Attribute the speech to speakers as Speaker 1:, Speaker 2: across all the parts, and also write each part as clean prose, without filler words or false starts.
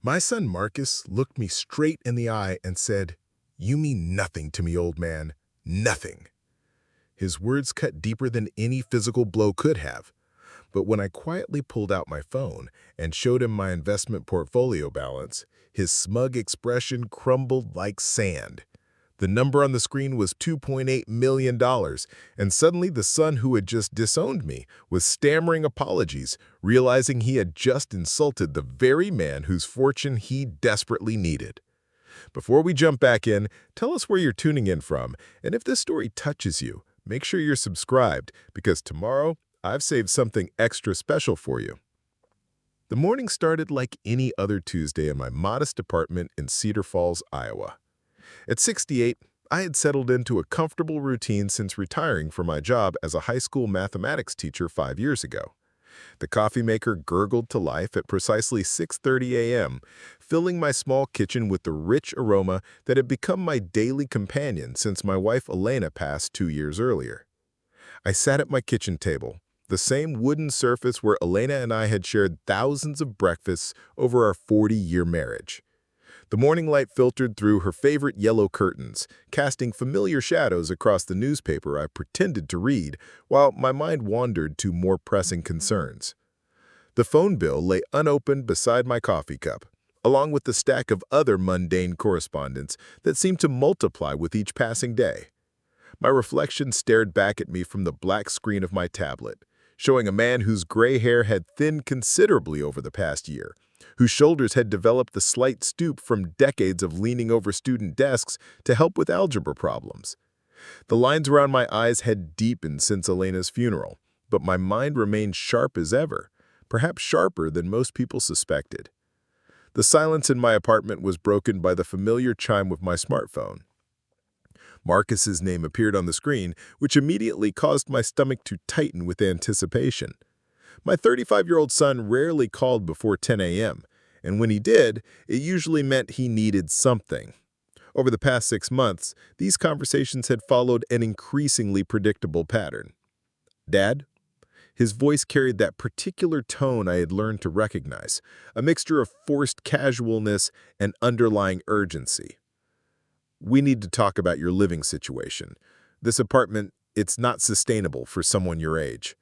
Speaker 1: My son Marcus looked me straight in the eye and said, "You mean nothing to me, old man. Nothing." His words cut deeper than any physical blow could have. But when I quietly pulled out my phone and showed him my investment portfolio balance, his smug expression crumbled like sand. The number on the screen was $2.8 million, and suddenly the son who had just disowned me was stammering apologies, realizing he had just insulted the very man whose fortune he desperately needed. Before we jump back in, tell us where you're tuning in from, and if this story touches you, make sure you're subscribed, because tomorrow I've saved something extra special for you. The morning started like any other Tuesday in my modest apartment in Cedar Falls, Iowa. At 68, I had settled into a comfortable routine since retiring from my job as a high school mathematics teacher 5 years ago. The coffee maker gurgled to life at precisely 6:30 a.m., filling my small kitchen with the rich aroma that had become my daily companion since my wife Elena passed 2 years earlier. I sat at my kitchen table, the same wooden surface where Elena and I had shared thousands of breakfasts over our 40-year marriage. The morning light filtered through her favorite yellow curtains, casting familiar shadows across the newspaper I pretended to read, while my mind wandered to more pressing concerns. The phone bill lay unopened beside my coffee cup, along with the stack of other mundane correspondence that seemed to multiply with each passing day. My reflection stared back at me from the black screen of my tablet, showing a man whose gray hair had thinned considerably over the past year, whose shoulders had developed the slight stoop from decades of leaning over student desks to help with algebra problems. The lines around my eyes had deepened since Elena's funeral, but my mind remained sharp as ever, perhaps sharper than most people suspected. The silence in my apartment was broken by the familiar chime of my smartphone. Marcus's name appeared on the screen, which immediately caused my stomach to tighten with anticipation. My 35-year-old son rarely called before 10 a.m., and when he did, it usually meant he needed something. Over the past 6 months, these conversations had followed an increasingly predictable pattern. "Dad?" His voice carried that particular tone I had learned to recognize, a mixture of forced casualness and underlying urgency. "We need to talk about your living situation. This apartment, it's not sustainable for someone your age."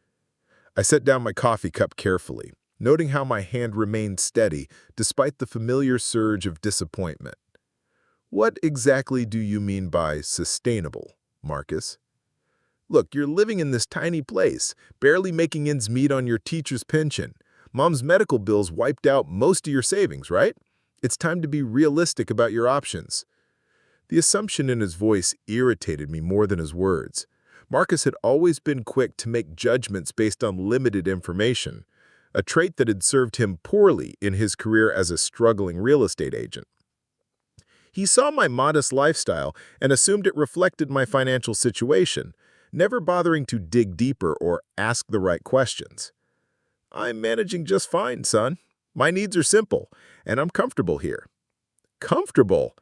Speaker 1: I set down my coffee cup carefully, noting how my hand remained steady despite the familiar surge of disappointment. "What exactly do you mean by sustainable, Marcus?" "Look, you're living in this tiny place, barely making ends meet on your teacher's pension. Mom's medical bills wiped out most of your savings, right? It's time to be realistic about your options." The assumption in his voice irritated me more than his words. Marcus had always been quick to make judgments based on limited information, a trait that had served him poorly in his career as a struggling real estate agent. He saw my modest lifestyle and assumed it reflected my financial situation, never bothering to dig deeper or ask the right questions. "I'm managing just fine, son. My needs are simple, and I'm comfortable here." "Comfortable?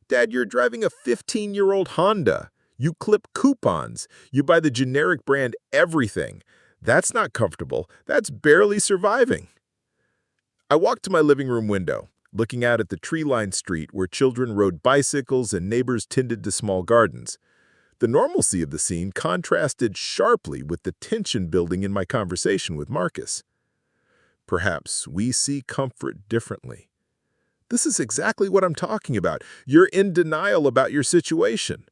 Speaker 1: Dad, you're driving a 15-year-old Honda. You clip coupons. You buy the generic brand everything. That's not comfortable. That's barely surviving." I walked to my living room window, looking out at the tree-lined street where children rode bicycles and neighbors tended to small gardens. The normalcy of the scene contrasted sharply with the tension building in my conversation with Marcus. Perhaps we see comfort differently. This is exactly what I'm talking about. You're in denial about your situation.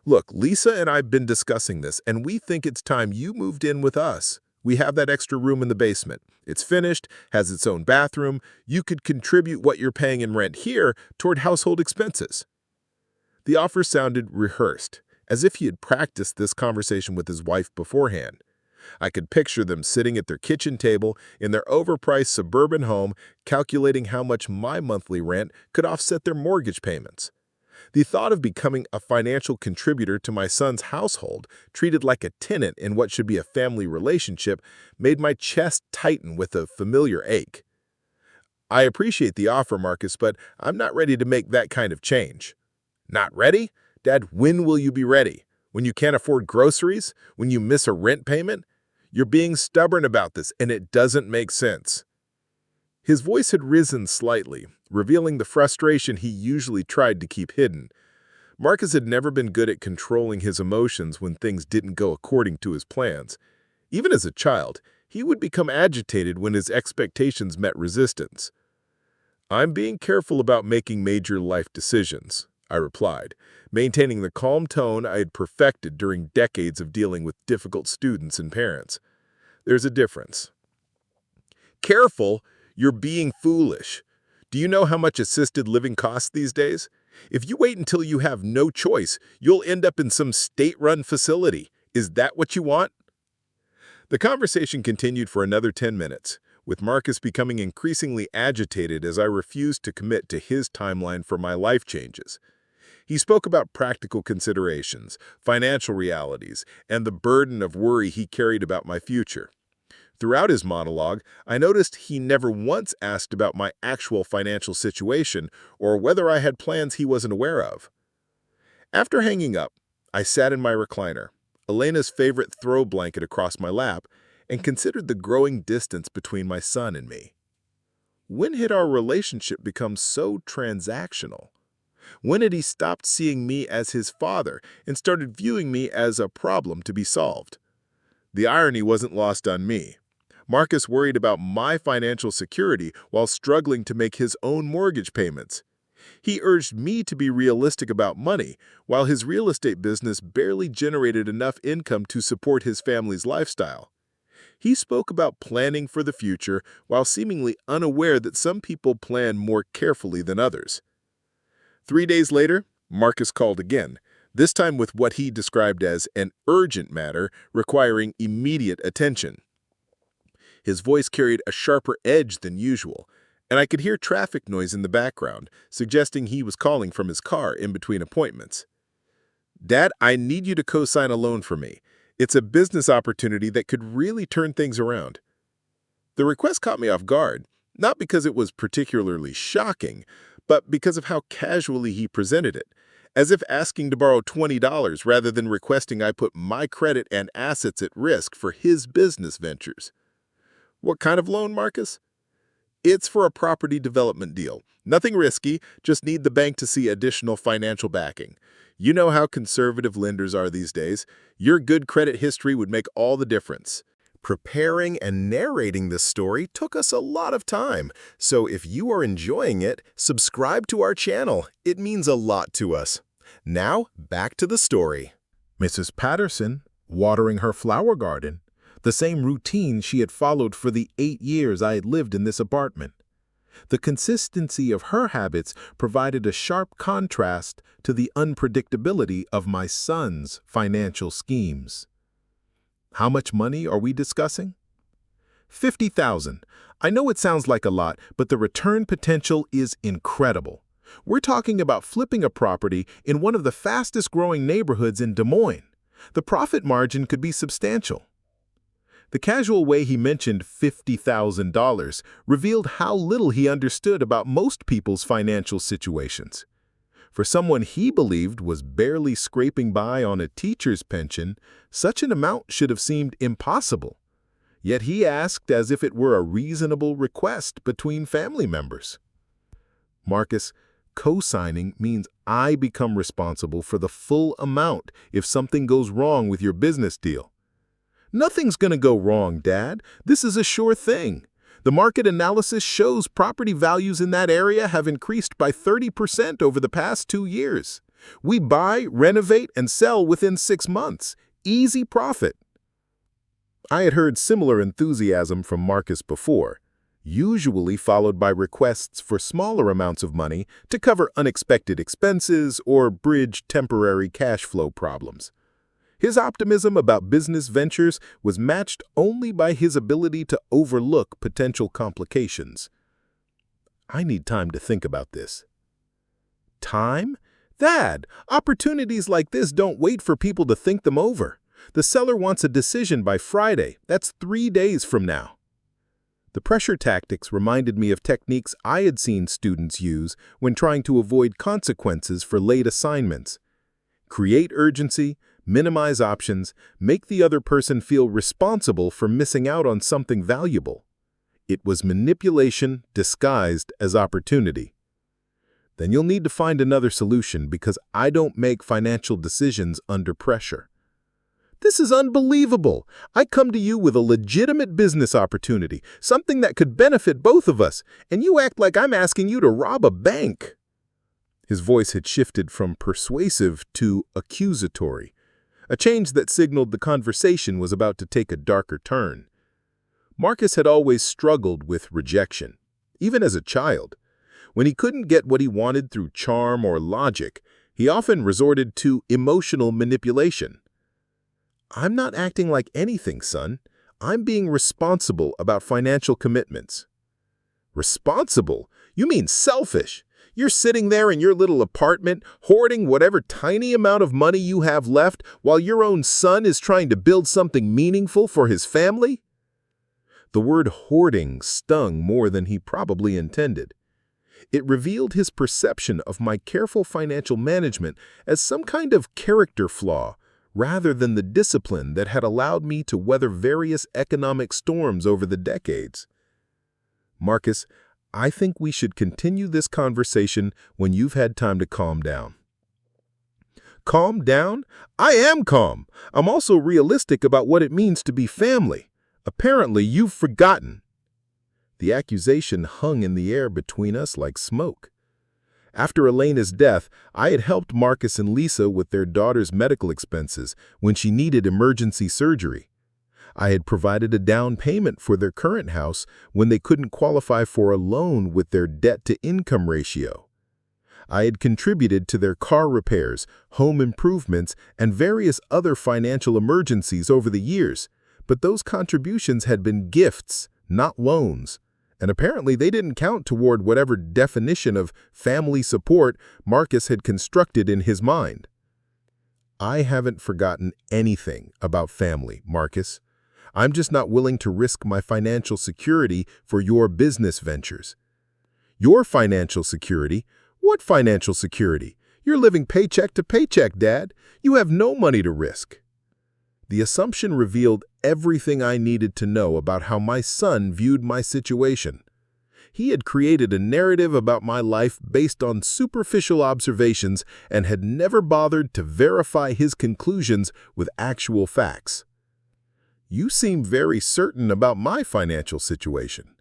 Speaker 1: Look, Lisa and I have been discussing this, and we think it's time you moved in with us. We have that extra room in the basement. It's finished, has its own bathroom. You could contribute what you're paying in rent here toward household expenses. The offer sounded rehearsed, as if he had practiced this conversation with his wife beforehand. I could picture them sitting at their kitchen table in their overpriced suburban home, calculating how much my monthly rent could offset their mortgage payments. The thought of becoming a financial contributor to my son's household, treated like a tenant in what should be a family relationship, made my chest tighten with a familiar ache. "I appreciate the offer, Marcus, but I'm not ready to make that kind of change." "Not ready? Dad, when will you be ready? When you can't afford groceries? When you miss a rent payment? You're being stubborn about this, and it doesn't make sense." His voice had risen slightly, revealing the frustration he usually tried to keep hidden. Marcus had never been good at controlling his emotions when things didn't go according to his plans. Even as a child, he would become agitated when his expectations met resistance. "I'm being careful about making major life decisions," I replied, maintaining the calm tone I had perfected during decades of dealing with difficult students and parents. "There's a difference." "Careful? You're being foolish. Do you know how much assisted living costs these days? If you wait until you have no choice, you'll end up in some state-run facility. Is that what you want?" The conversation continued for another 10 minutes, with Marcus becoming increasingly agitated as I refused to commit to his timeline for my life changes. He spoke about practical considerations, financial realities, and the burden of worry he carried about my future. Throughout his monologue, I noticed he never once asked about my actual financial situation or whether I had plans he wasn't aware of. After hanging up, I sat in my recliner, Elena's favorite throw blanket across my lap, and considered the growing distance between my son and me. When had our relationship become so transactional? When had he stopped seeing me as his father and started viewing me as a problem to be solved? The irony wasn't lost on me. Marcus worried about my financial security while struggling to make his own mortgage payments. He urged me to be realistic about money, while his real estate business barely generated enough income to support his family's lifestyle. He spoke about planning for the future while seemingly unaware that some people plan more carefully than others. 3 days later, Marcus called again, this time with what he described as an urgent matter requiring immediate attention. His voice carried a sharper edge than usual, and I could hear traffic noise in the background, suggesting he was calling from his car in between appointments. "Dad, I need you to co-sign a loan for me. It's a business opportunity that could really turn things around." The request caught me off guard, not because it was particularly shocking, but because of how casually he presented it, as if asking to borrow $20 rather than requesting I put my credit and assets at risk for his business ventures. "What kind of loan, Marcus?" "It's for a property development deal. Nothing risky, just need the bank to see additional financial backing. You know how conservative lenders are these days. Your good credit history would make all the difference." Preparing and narrating this story took us a lot of time, so if you are enjoying it, subscribe to our channel. It means a lot to us. Now, back to the story. Mrs. Patterson, watering her flower garden, the same routine she had followed for the 8 years I had lived in this apartment. The consistency of her habits provided a sharp contrast to the unpredictability of my son's financial schemes. How much money are we discussing? $50,000. I know it sounds like a lot, but the return potential is incredible. We're talking about flipping a property in one of the fastest-growing neighborhoods in Des Moines. The profit margin could be substantial. The casual way he mentioned $50,000 revealed how little he understood about most people's financial situations. For someone he believed was barely scraping by on a teacher's pension, such an amount should have seemed impossible. Yet he asked as if it were a reasonable request between family members. "Marcus, co-signing means I become responsible for the full amount if something goes wrong with your business deal." "Nothing's going to go wrong, Dad. This is a sure thing. The market analysis shows property values in that area have increased by 30% over the past 2 years. We buy, renovate, and sell within 6 months. Easy profit." I had heard similar enthusiasm from Marcus before, usually followed by requests for smaller amounts of money to cover unexpected expenses or bridge temporary cash flow problems. His optimism about business ventures was matched only by his ability to overlook potential complications. "I need time to think about this." "Time? Dad, opportunities like this don't wait for people to think them over. The seller wants a decision by Friday. That's 3 days from now." The pressure tactics reminded me of techniques I had seen students use when trying to avoid consequences for late assignments. Create urgency, minimize options, make the other person feel responsible for missing out on something valuable. It was manipulation disguised as opportunity. Then you'll need to find another solution because I don't make financial decisions under pressure. This is unbelievable. I come to you with a legitimate business opportunity, something that could benefit both of us, and you act like I'm asking you to rob a bank. His voice had shifted from persuasive to accusatory, a change that signaled the conversation was about to take a darker turn. Marcus had always struggled with rejection, even as a child. When he couldn't get what he wanted through charm or logic, he often resorted to emotional manipulation. I'm not acting like anything, son. I'm being responsible about financial commitments. Responsible? You mean selfish? You're sitting there in your little apartment, hoarding whatever tiny amount of money you have left while your own son is trying to build something meaningful for his family? The word hoarding stung more than he probably intended. It revealed his perception of my careful financial management as some kind of character flaw, rather than the discipline that had allowed me to weather various economic storms over the decades. Marcus, I think we should continue this conversation when you've had time to calm down. Calm down? I am calm. I'm also realistic about what it means to be family. Apparently, you've forgotten. The accusation hung in the air between us like smoke. After Elena's death, I had helped Marcus and Lisa with their daughter's medical expenses when she needed emergency surgery. I had provided a down payment for their current house when they couldn't qualify for a loan with their debt-to-income ratio. I had contributed to their car repairs, home improvements, and various other financial emergencies over the years, but those contributions had been gifts, not loans. And apparently they didn't count toward whatever definition of family support Marcus had constructed in his mind. I haven't forgotten anything about family, Marcus. I'm just not willing to risk my financial security for your business ventures. Your financial security? What financial security? You're living paycheck to paycheck, Dad. You have no money to risk. The assumption revealed everything I needed to know about how my son viewed my situation. He had created a narrative about my life based on superficial observations and had never bothered to verify his conclusions with actual facts. You seem very certain about my financial situation.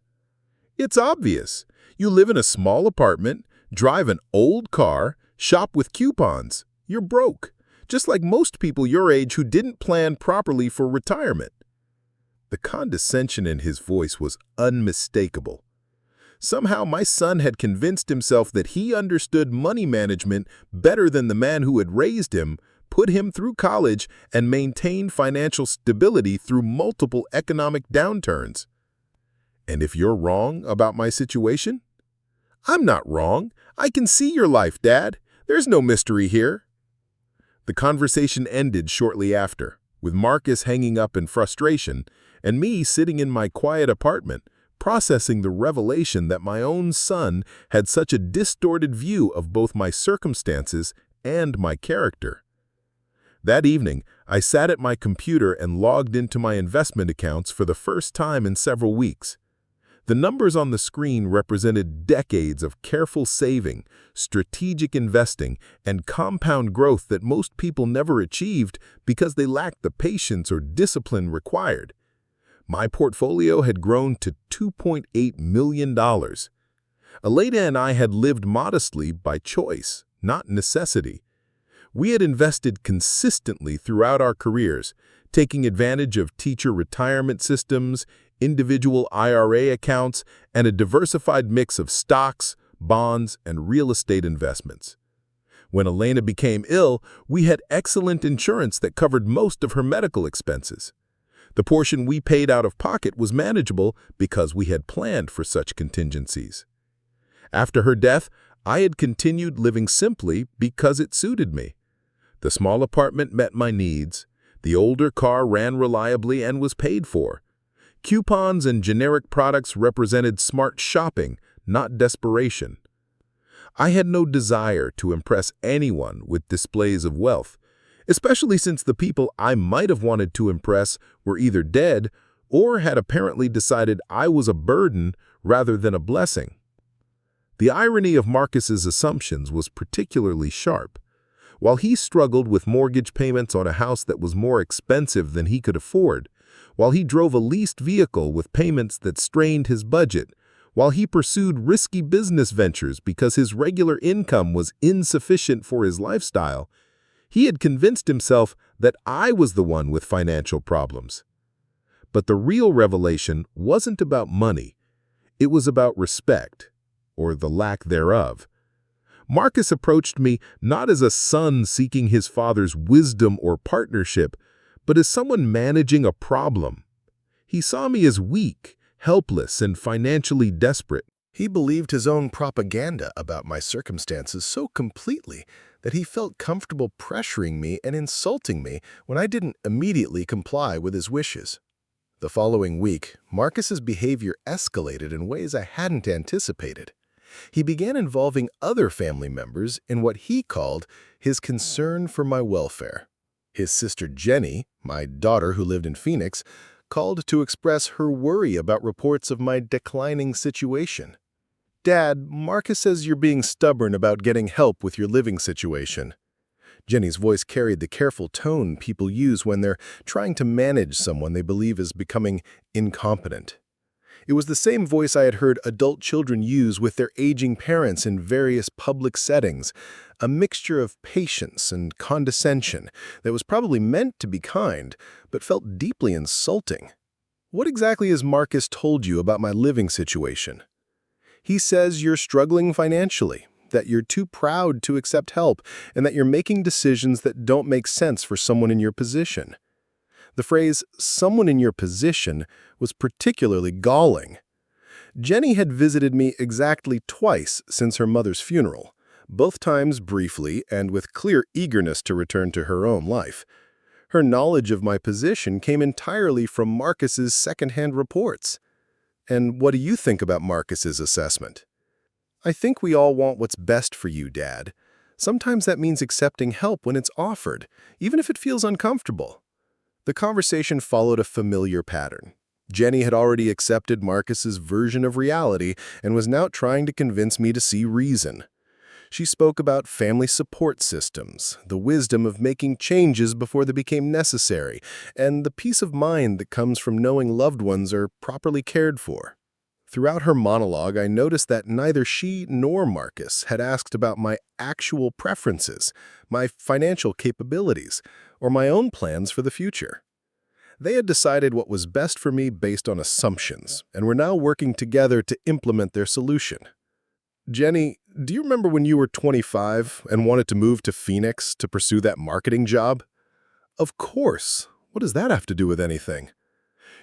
Speaker 1: It's obvious. You live in a small apartment, drive an old car, shop with coupons. You're broke. Just like most people your age who didn't plan properly for retirement. The condescension in his voice was unmistakable. Somehow my son had convinced himself that he understood money management better than the man who had raised him, put him through college, and maintained financial stability through multiple economic downturns. And if you're wrong about my situation? I'm not wrong. I can see your life, Dad. There's no mystery here. The conversation ended shortly after, with Marcus hanging up in frustration and me sitting in my quiet apartment, processing the revelation that my own son had such a distorted view of both my circumstances and my character. That evening, I sat at my computer and logged into my investment accounts for the first time in several weeks. The numbers on the screen represented decades of careful saving, strategic investing, and compound growth that most people never achieved because they lacked the patience or discipline required. My portfolio had grown to $2.8 million. Elena and I had lived modestly by choice, not necessity. We had invested consistently throughout our careers, taking advantage of teacher retirement systems, individual IRA accounts, and a diversified mix of stocks, bonds, and real estate investments. When Elena became ill, we had excellent insurance that covered most of her medical expenses. The portion we paid out of pocket was manageable because we had planned for such contingencies. After her death, I had continued living simply because it suited me. The small apartment met my needs. The older car ran reliably and was paid for. Coupons and generic products represented smart shopping, not desperation. I had no desire to impress anyone with displays of wealth, especially since the people I might have wanted to impress were either dead or had apparently decided I was a burden rather than a blessing. The irony of Marcus's assumptions was particularly sharp. While he struggled with mortgage payments on a house that was more expensive than he could afford, while he drove a leased vehicle with payments that strained his budget, while he pursued risky business ventures because his regular income was insufficient for his lifestyle, he had convinced himself that I was the one with financial problems. But the real revelation wasn't about money. It was about respect, or the lack thereof. Marcus approached me not as a son seeking his father's wisdom or partnership, but as someone managing a problem. He saw me as weak, helpless, and financially desperate. He believed his own propaganda about my circumstances so completely that he felt comfortable pressuring me and insulting me when I didn't immediately comply with his wishes. The following week, Marcus's behavior escalated in ways I hadn't anticipated. He began involving other family members in what he called his concern for my welfare. His sister Jenny, my daughter who lived in Phoenix, called to express her worry about reports of my declining situation. "Dad, Marcus says you're being stubborn about getting help with your living situation." Jenny's voice carried the careful tone people use when they're trying to manage someone they believe is becoming incompetent. It was the same voice I had heard adult children use with their aging parents in various public settings, a mixture of patience and condescension that was probably meant to be kind, but felt deeply insulting. "What exactly has Marcus told you about my living situation?" "He says you're struggling financially, that you're too proud to accept help, and that you're making decisions that don't make sense for someone in your position." The phrase, "someone in your position," was particularly galling. Jenny had visited me exactly twice since her mother's funeral, both times briefly and with clear eagerness to return to her own life. Her knowledge of my position came entirely from Marcus's secondhand reports. "And what do you think about Marcus's assessment?" "I think we all want what's best for you, Dad. Sometimes that means accepting help when it's offered, even if it feels uncomfortable." The conversation followed a familiar pattern. Jenny had already accepted Marcus's version of reality and was now trying to convince me to see reason. She spoke about family support systems, the wisdom of making changes before they became necessary, and the peace of mind that comes from knowing loved ones are properly cared for. Throughout her monologue, I noticed that neither she nor Marcus had asked about my actual preferences, my financial capabilities, or my own plans for the future. They had decided what was best for me based on assumptions, and were now working together to implement their solution. "Jenny, do you remember when you were 25 and wanted to move to Phoenix to pursue that marketing job?" "Of course. What does that have to do with anything?"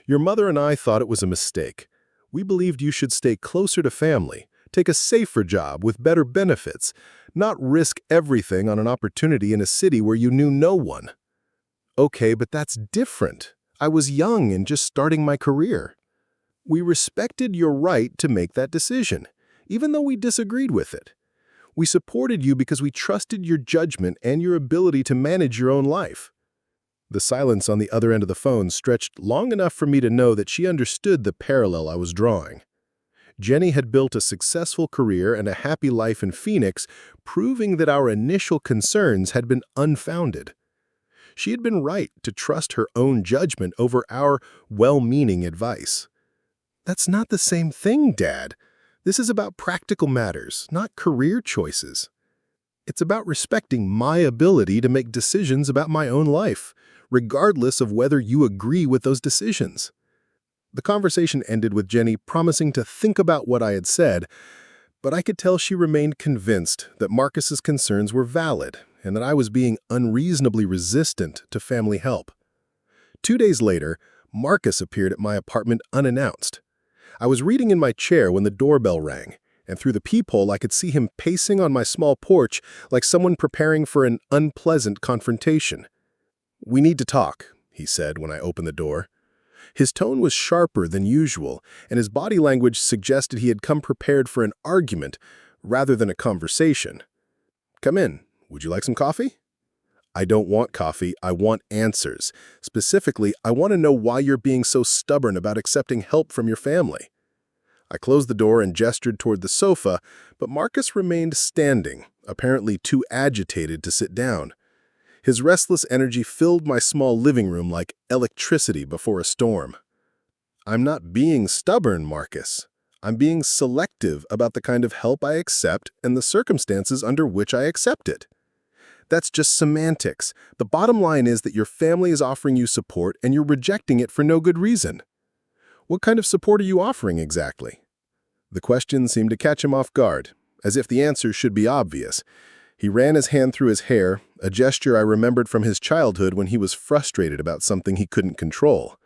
Speaker 1: "Your mother and I thought it was a mistake. We believed you should stay closer to family, take a safer job with better benefits, not risk everything on an opportunity in a city where you knew no one." "Okay, but that's different. I was young and just starting my career." "We respected your right to make that decision, even though we disagreed with it. We supported you because we trusted your judgment and your ability to manage your own life." The silence on the other end of the phone stretched long enough for me to know that she understood the parallel I was drawing. Jenny had built a successful career and a happy life in Phoenix, proving that our initial concerns had been unfounded. She had been right to trust her own judgment over our well-meaning advice. "That's not the same thing, Dad. This is about practical matters, not career choices. It's about respecting my ability to make decisions about my own life, regardless of whether you agree with those decisions." The conversation ended with Jenny promising to think about what I had said, but I could tell she remained convinced that Marcus's concerns were valid and that I was being unreasonably resistant to family help. 2 days later, Marcus appeared at my apartment unannounced. I was reading in my chair when the doorbell rang, and through the peephole I could see him pacing on my small porch like someone preparing for an unpleasant confrontation. "We need to talk," he said when I opened the door. His tone was sharper than usual, and his body language suggested he had come prepared for an argument rather than a conversation. "Come in. Would you like some coffee?" "I don't want coffee. I want answers. Specifically, I want to know why you're being so stubborn about accepting help from your family." I closed the door and gestured toward the sofa, but Marcus remained standing, apparently too agitated to sit down. His restless energy filled my small living room like electricity before a storm. I'm not being stubborn, Marcus. I'm being selective about the kind of help I accept and the circumstances under which I accept it. That's just semantics. The bottom line is that your family is offering you support and you're rejecting it for no good reason. What kind of support are you offering exactly? The question seemed to catch him off guard, as if the answer should be obvious. He ran his hand through his hair, a gesture I remembered from his childhood when he was frustrated about something he couldn't control.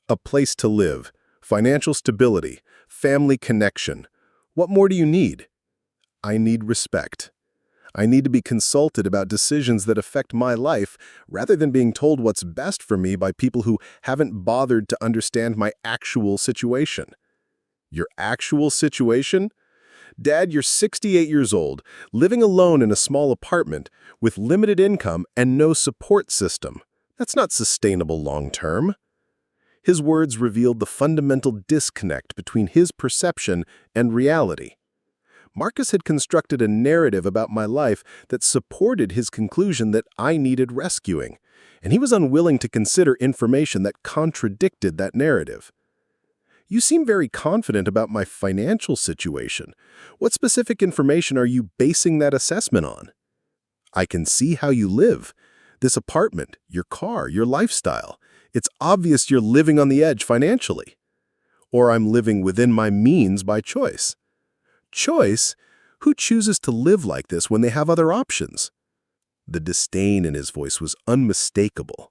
Speaker 1: A place to live, financial stability, family connection. What more do you need? I need respect. I need to be consulted about decisions that affect my life rather than being told what's best for me by people who haven't bothered to understand my actual situation. Your actual situation? Dad, you're 68 years old, living alone in a small apartment with limited income and no support system. That's not sustainable long-term. His words revealed the fundamental disconnect between his perception and reality. Marcus had constructed a narrative about my life that supported his conclusion that I needed rescuing, and he was unwilling to consider information that contradicted that narrative. You seem very confident about my financial situation. What specific information are you basing that assessment on? I can see how you live. This apartment, your car, your lifestyle. It's obvious you're living on the edge financially. Or I'm living within my means by choice. Choice? Who chooses to live like this when they have other options? The disdain in his voice was unmistakable.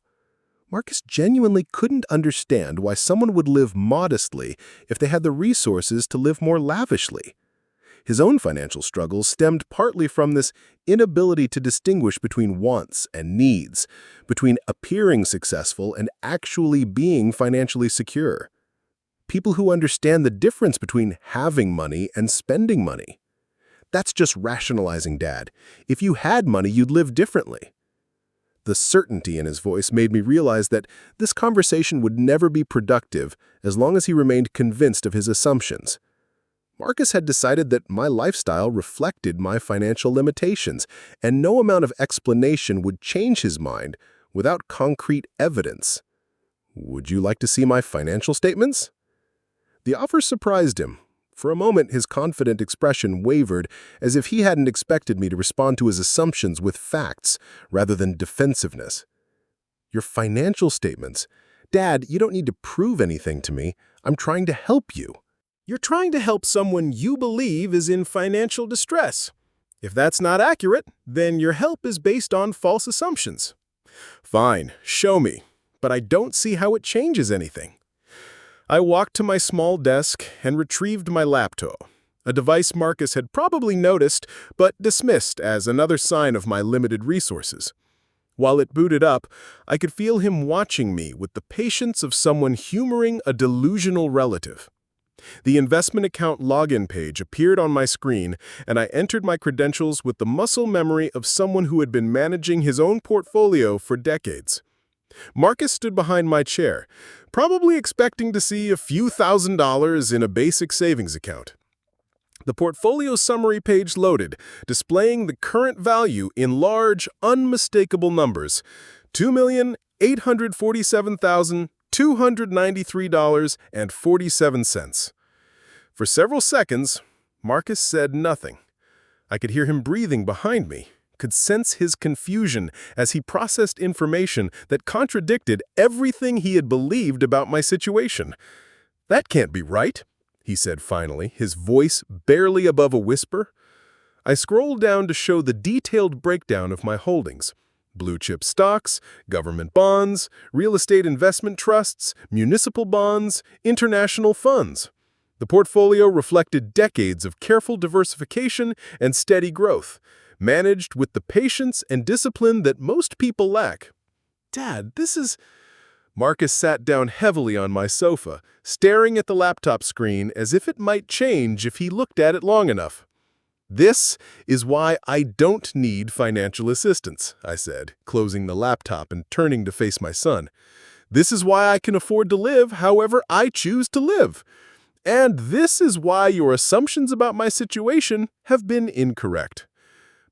Speaker 1: Marcus genuinely couldn't understand why someone would live modestly if they had the resources to live more lavishly. His own financial struggles stemmed partly from this inability to distinguish between wants and needs, between appearing successful and actually being financially secure. People who understand the difference between having money and spending money. That's just rationalizing, Dad. If you had money, you'd live differently. The certainty in his voice made me realize that this conversation would never be productive as long as he remained convinced of his assumptions. Marcus had decided that my lifestyle reflected my financial limitations, and no amount of explanation would change his mind without concrete evidence. Would you like to see my financial statements? The offer surprised him. For a moment, his confident expression wavered, as if he hadn't expected me to respond to his assumptions with facts rather than defensiveness. Your financial statements? Dad, you don't need to prove anything to me. I'm trying to help you. You're trying to help someone you believe is in financial distress. If that's not accurate, then your help is based on false assumptions. Fine, show me, but I don't see how it changes anything. I walked to my small desk and retrieved my laptop, a device Marcus had probably noticed but dismissed as another sign of my limited resources. While it booted up, I could feel him watching me with the patience of someone humoring a delusional relative. The investment account login page appeared on my screen, and I entered my credentials with the muscle memory of someone who had been managing his own portfolio for decades. Marcus stood behind my chair, probably expecting to see a few $1,000s in a basic savings account. The portfolio summary page loaded, displaying the current value in large, unmistakable numbers: $2,847,293.47. For several seconds, Marcus said nothing. I could hear him breathing behind me, could sense his confusion as he processed information that contradicted everything he had believed about my situation. "That can't be right," he said finally, his voice barely above a whisper. I scrolled down to show the detailed breakdown of my holdings: blue-chip stocks, government bonds, real estate investment trusts, municipal bonds, international funds. The portfolio reflected decades of careful diversification and steady growth, managed with the patience and discipline that most people lack. "Dad, this is—" Marcus sat down heavily on my sofa, staring at the laptop screen as if it might change if he looked at it long enough. "This is why I don't need financial assistance," I said, closing the laptop and turning to face my son. "This is why I can afford to live however I choose to live. And this is why your assumptions about my situation have been incorrect.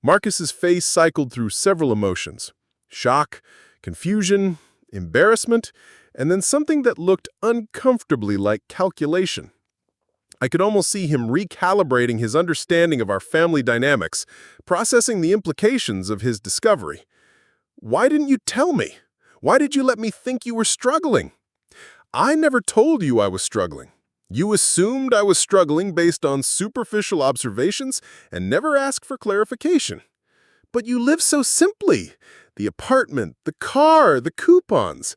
Speaker 1: Marcus's face cycled through several emotions: shock, confusion, embarrassment, and then something that looked uncomfortably like calculation. I could almost see him recalibrating his understanding of our family dynamics, processing the implications of his discovery. Why didn't you tell me? Why did you let me think you were struggling? I never told you I was struggling. You assumed I was struggling based on superficial observations and never asked for clarification. But you live so simply. The apartment, the car, the coupons.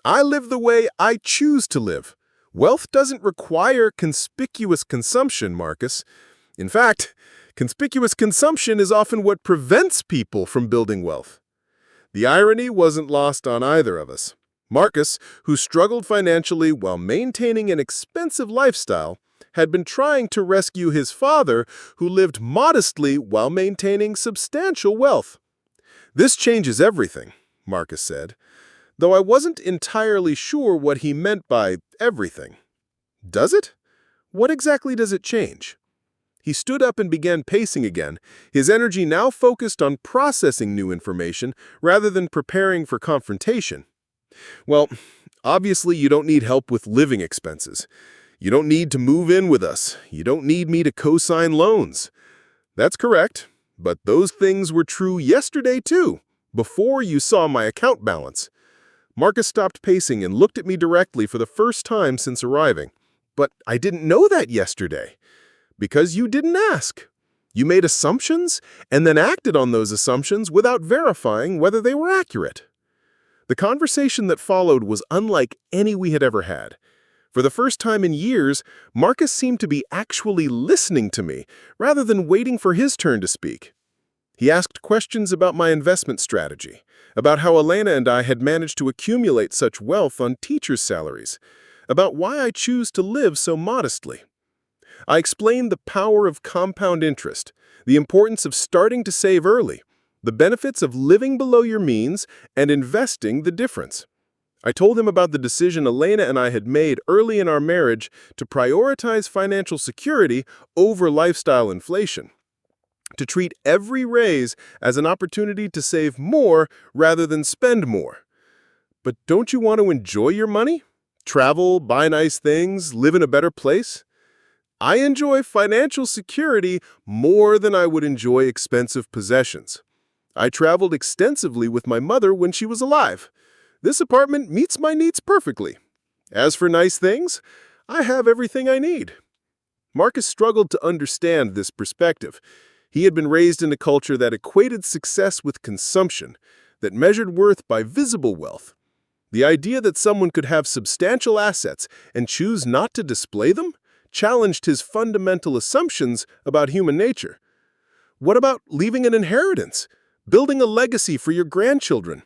Speaker 1: I live the way I choose to live. Wealth doesn't require conspicuous consumption, Marcus. In fact, conspicuous consumption is often what prevents people from building wealth. The irony wasn't lost on either of us. Marcus, who struggled financially while maintaining an expensive lifestyle, had been trying to rescue his father, who lived modestly while maintaining substantial wealth. "This changes everything," Marcus said, though I wasn't entirely sure what he meant by everything. Does it? What exactly does it change? He stood up and began pacing again, his energy now focused on processing new information rather than preparing for confrontation. "Well, obviously you don't need help with living expenses. You don't need to move in with us. You don't need me to co-sign loans." "That's correct, but those things were true yesterday too, before you saw my account balance." Marcus stopped pacing and looked at me directly for the first time since arriving. "But I didn't know that yesterday." "Because you didn't ask. You made assumptions and then acted on those assumptions without verifying whether they were accurate." The conversation that followed was unlike any we had ever had. For the first time in years, Marcus seemed to be actually listening to me, rather than waiting for his turn to speak. He asked questions about my investment strategy, about how Elena and I had managed to accumulate such wealth on teachers' salaries, about why I choose to live so modestly. I explained the power of compound interest, the importance of starting to save early, the benefits of living below your means and investing the difference. I told him about the decision Elena and I had made early in our marriage to prioritize financial security over lifestyle inflation, to treat every raise as an opportunity to save more rather than spend more. "But don't you want to enjoy your money? Travel, buy nice things, live in a better place?" "I enjoy financial security more than I would enjoy expensive possessions. I traveled extensively with my mother when she was alive. This apartment meets my needs perfectly. As for nice things, I have everything I need." Marcus struggled to understand this perspective. He had been raised in a culture that equated success with consumption, that measured worth by visible wealth. The idea that someone could have substantial assets and choose not to display them challenged his fundamental assumptions about human nature. "What about leaving an inheritance? Building a legacy for your grandchildren?"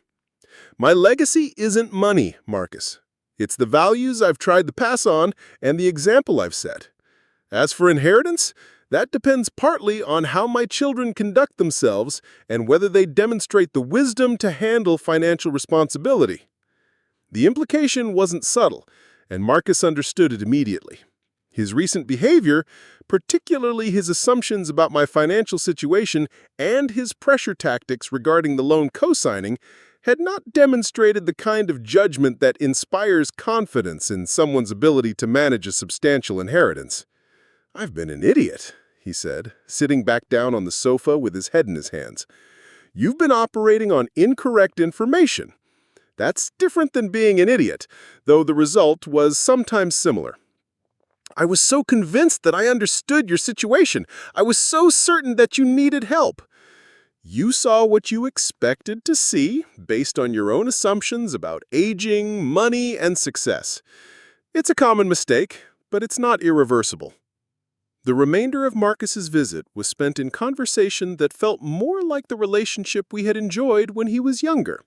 Speaker 1: "My legacy isn't money, Marcus. It's the values I've tried to pass on and the example I've set. As for inheritance, that depends partly on how my children conduct themselves and whether they demonstrate the wisdom to handle financial responsibility." The implication wasn't subtle, and Marcus understood it immediately. His recent behavior, particularly his assumptions about my financial situation and his pressure tactics regarding the loan co-signing, had not demonstrated the kind of judgment that inspires confidence in someone's ability to manage a substantial inheritance. "I've been an idiot," he said, sitting back down on the sofa with his head in his hands. "You've been operating on incorrect information. That's different than being an idiot, though the result was sometimes similar. I was so convinced that I understood your situation. I was so certain that you needed help." "You saw what you expected to see based on your own assumptions about aging, money, and success. It's a common mistake, but it's not irreversible." The remainder of Marcus's visit was spent in conversation that felt more like the relationship we had enjoyed when he was younger.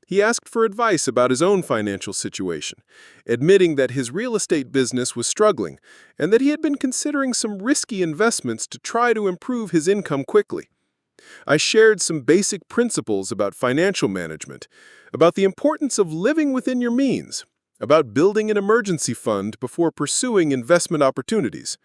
Speaker 1: He asked for advice about his own financial situation, admitting that his real estate business was struggling and that he had been considering some risky investments to try to improve his income quickly. I shared some basic principles about financial management, about the importance of living within your means,
Speaker 2: about building an emergency fund before pursuing investment opportunities.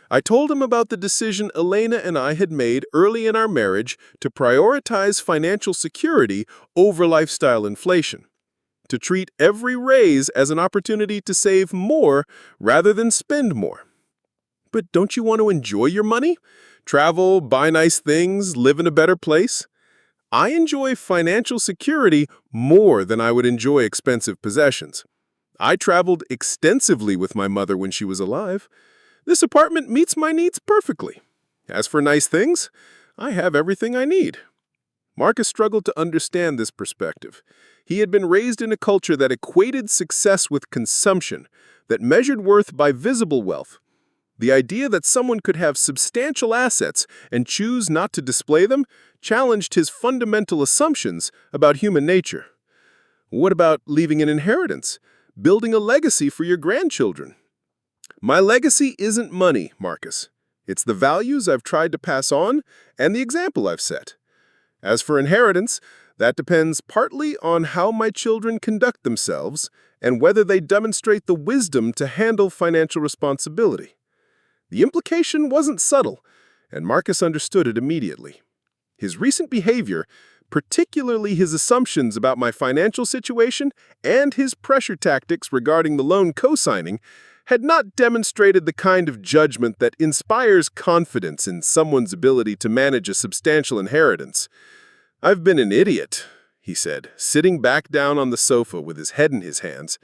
Speaker 2: I told him about the decision Elena and I had made early in our marriage to prioritize financial security over lifestyle inflation, to treat every raise as an opportunity to save more rather than spend more. But don't you want to enjoy your money? Travel, buy nice things, live in a better place? I enjoy financial security more than I would enjoy expensive possessions. I traveled extensively with my mother when she was alive. This apartment meets my needs perfectly. As for nice things, I have everything I need. Marcus struggled to understand this perspective. He had been raised in a culture that equated success with consumption, that measured worth by visible wealth. The idea that someone could have substantial assets and choose not to display them challenged his fundamental assumptions about human nature. What about leaving an inheritance? Building a legacy for your grandchildren? My legacy isn't money, Marcus. It's the values I've tried to pass on and the example I've set. As for inheritance, that depends partly on how my children conduct themselves and whether they demonstrate the wisdom to handle financial responsibility. The implication wasn't subtle, and Marcus understood it immediately. His recent behavior, particularly his assumptions about my financial situation and his pressure tactics regarding the loan co-signing, had not demonstrated the kind of judgment that inspires confidence in someone's ability to manage a substantial inheritance. "I've been an idiot," he said, sitting back down on the sofa with his head in his hands.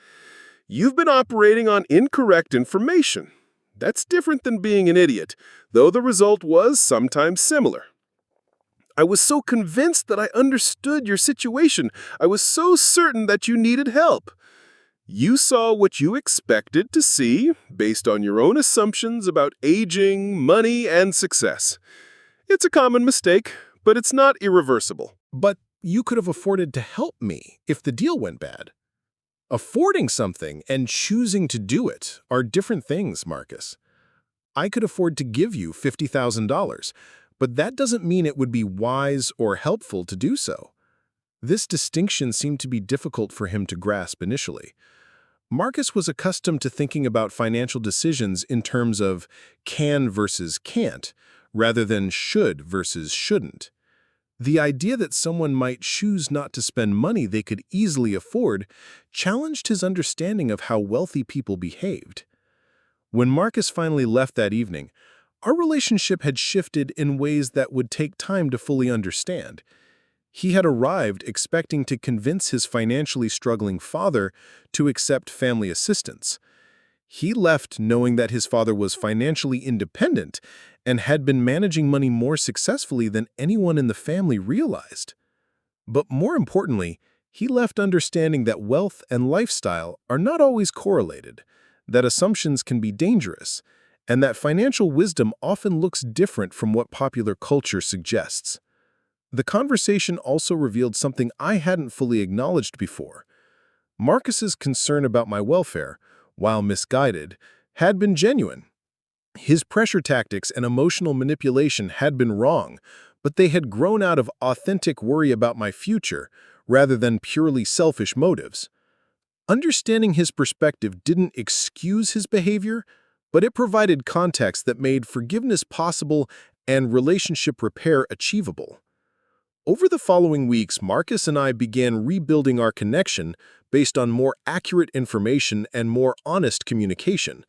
Speaker 2: "You've been operating on incorrect information. That's different than being an idiot, though the result was sometimes similar. I was so convinced that I understood your situation. I was so certain that you needed help. You saw what you expected to see based on your own assumptions about aging, money, and success. It's a common mistake, but it's not irreversible."
Speaker 1: But you could have afforded to help me if the deal went bad. Affording something and choosing to do it are different things, Marcus. I could afford to give you $50,000, but that doesn't mean it would be wise or helpful to do so. This distinction seemed to be difficult for him to grasp initially. Marcus was accustomed to thinking about financial decisions in terms of can versus can't, rather than should versus shouldn't. The idea that someone might choose not to spend money they could easily afford challenged his understanding of how wealthy people behaved. When Marcus finally left that evening, our relationship had shifted in ways that would take time to fully understand. He had arrived expecting to convince his financially struggling father to accept family assistance. He left knowing that his father was financially independent and had been managing money more successfully than anyone in the family realized. But more importantly, he left understanding that wealth and lifestyle are not always correlated, that assumptions can be dangerous, and that financial wisdom often looks different from what popular culture suggests. The conversation also revealed something I hadn't fully acknowledged before. Marcus's concern about my welfare, while misguided, had been genuine. His pressure tactics and emotional manipulation had been wrong, but they had grown out of authentic worry about my future rather than purely selfish motives. Understanding his perspective didn't excuse his behavior, but it provided context that made forgiveness possible and relationship repair achievable. Over the following weeks, Marcus and I began rebuilding our connection based on more accurate information and more honest communication.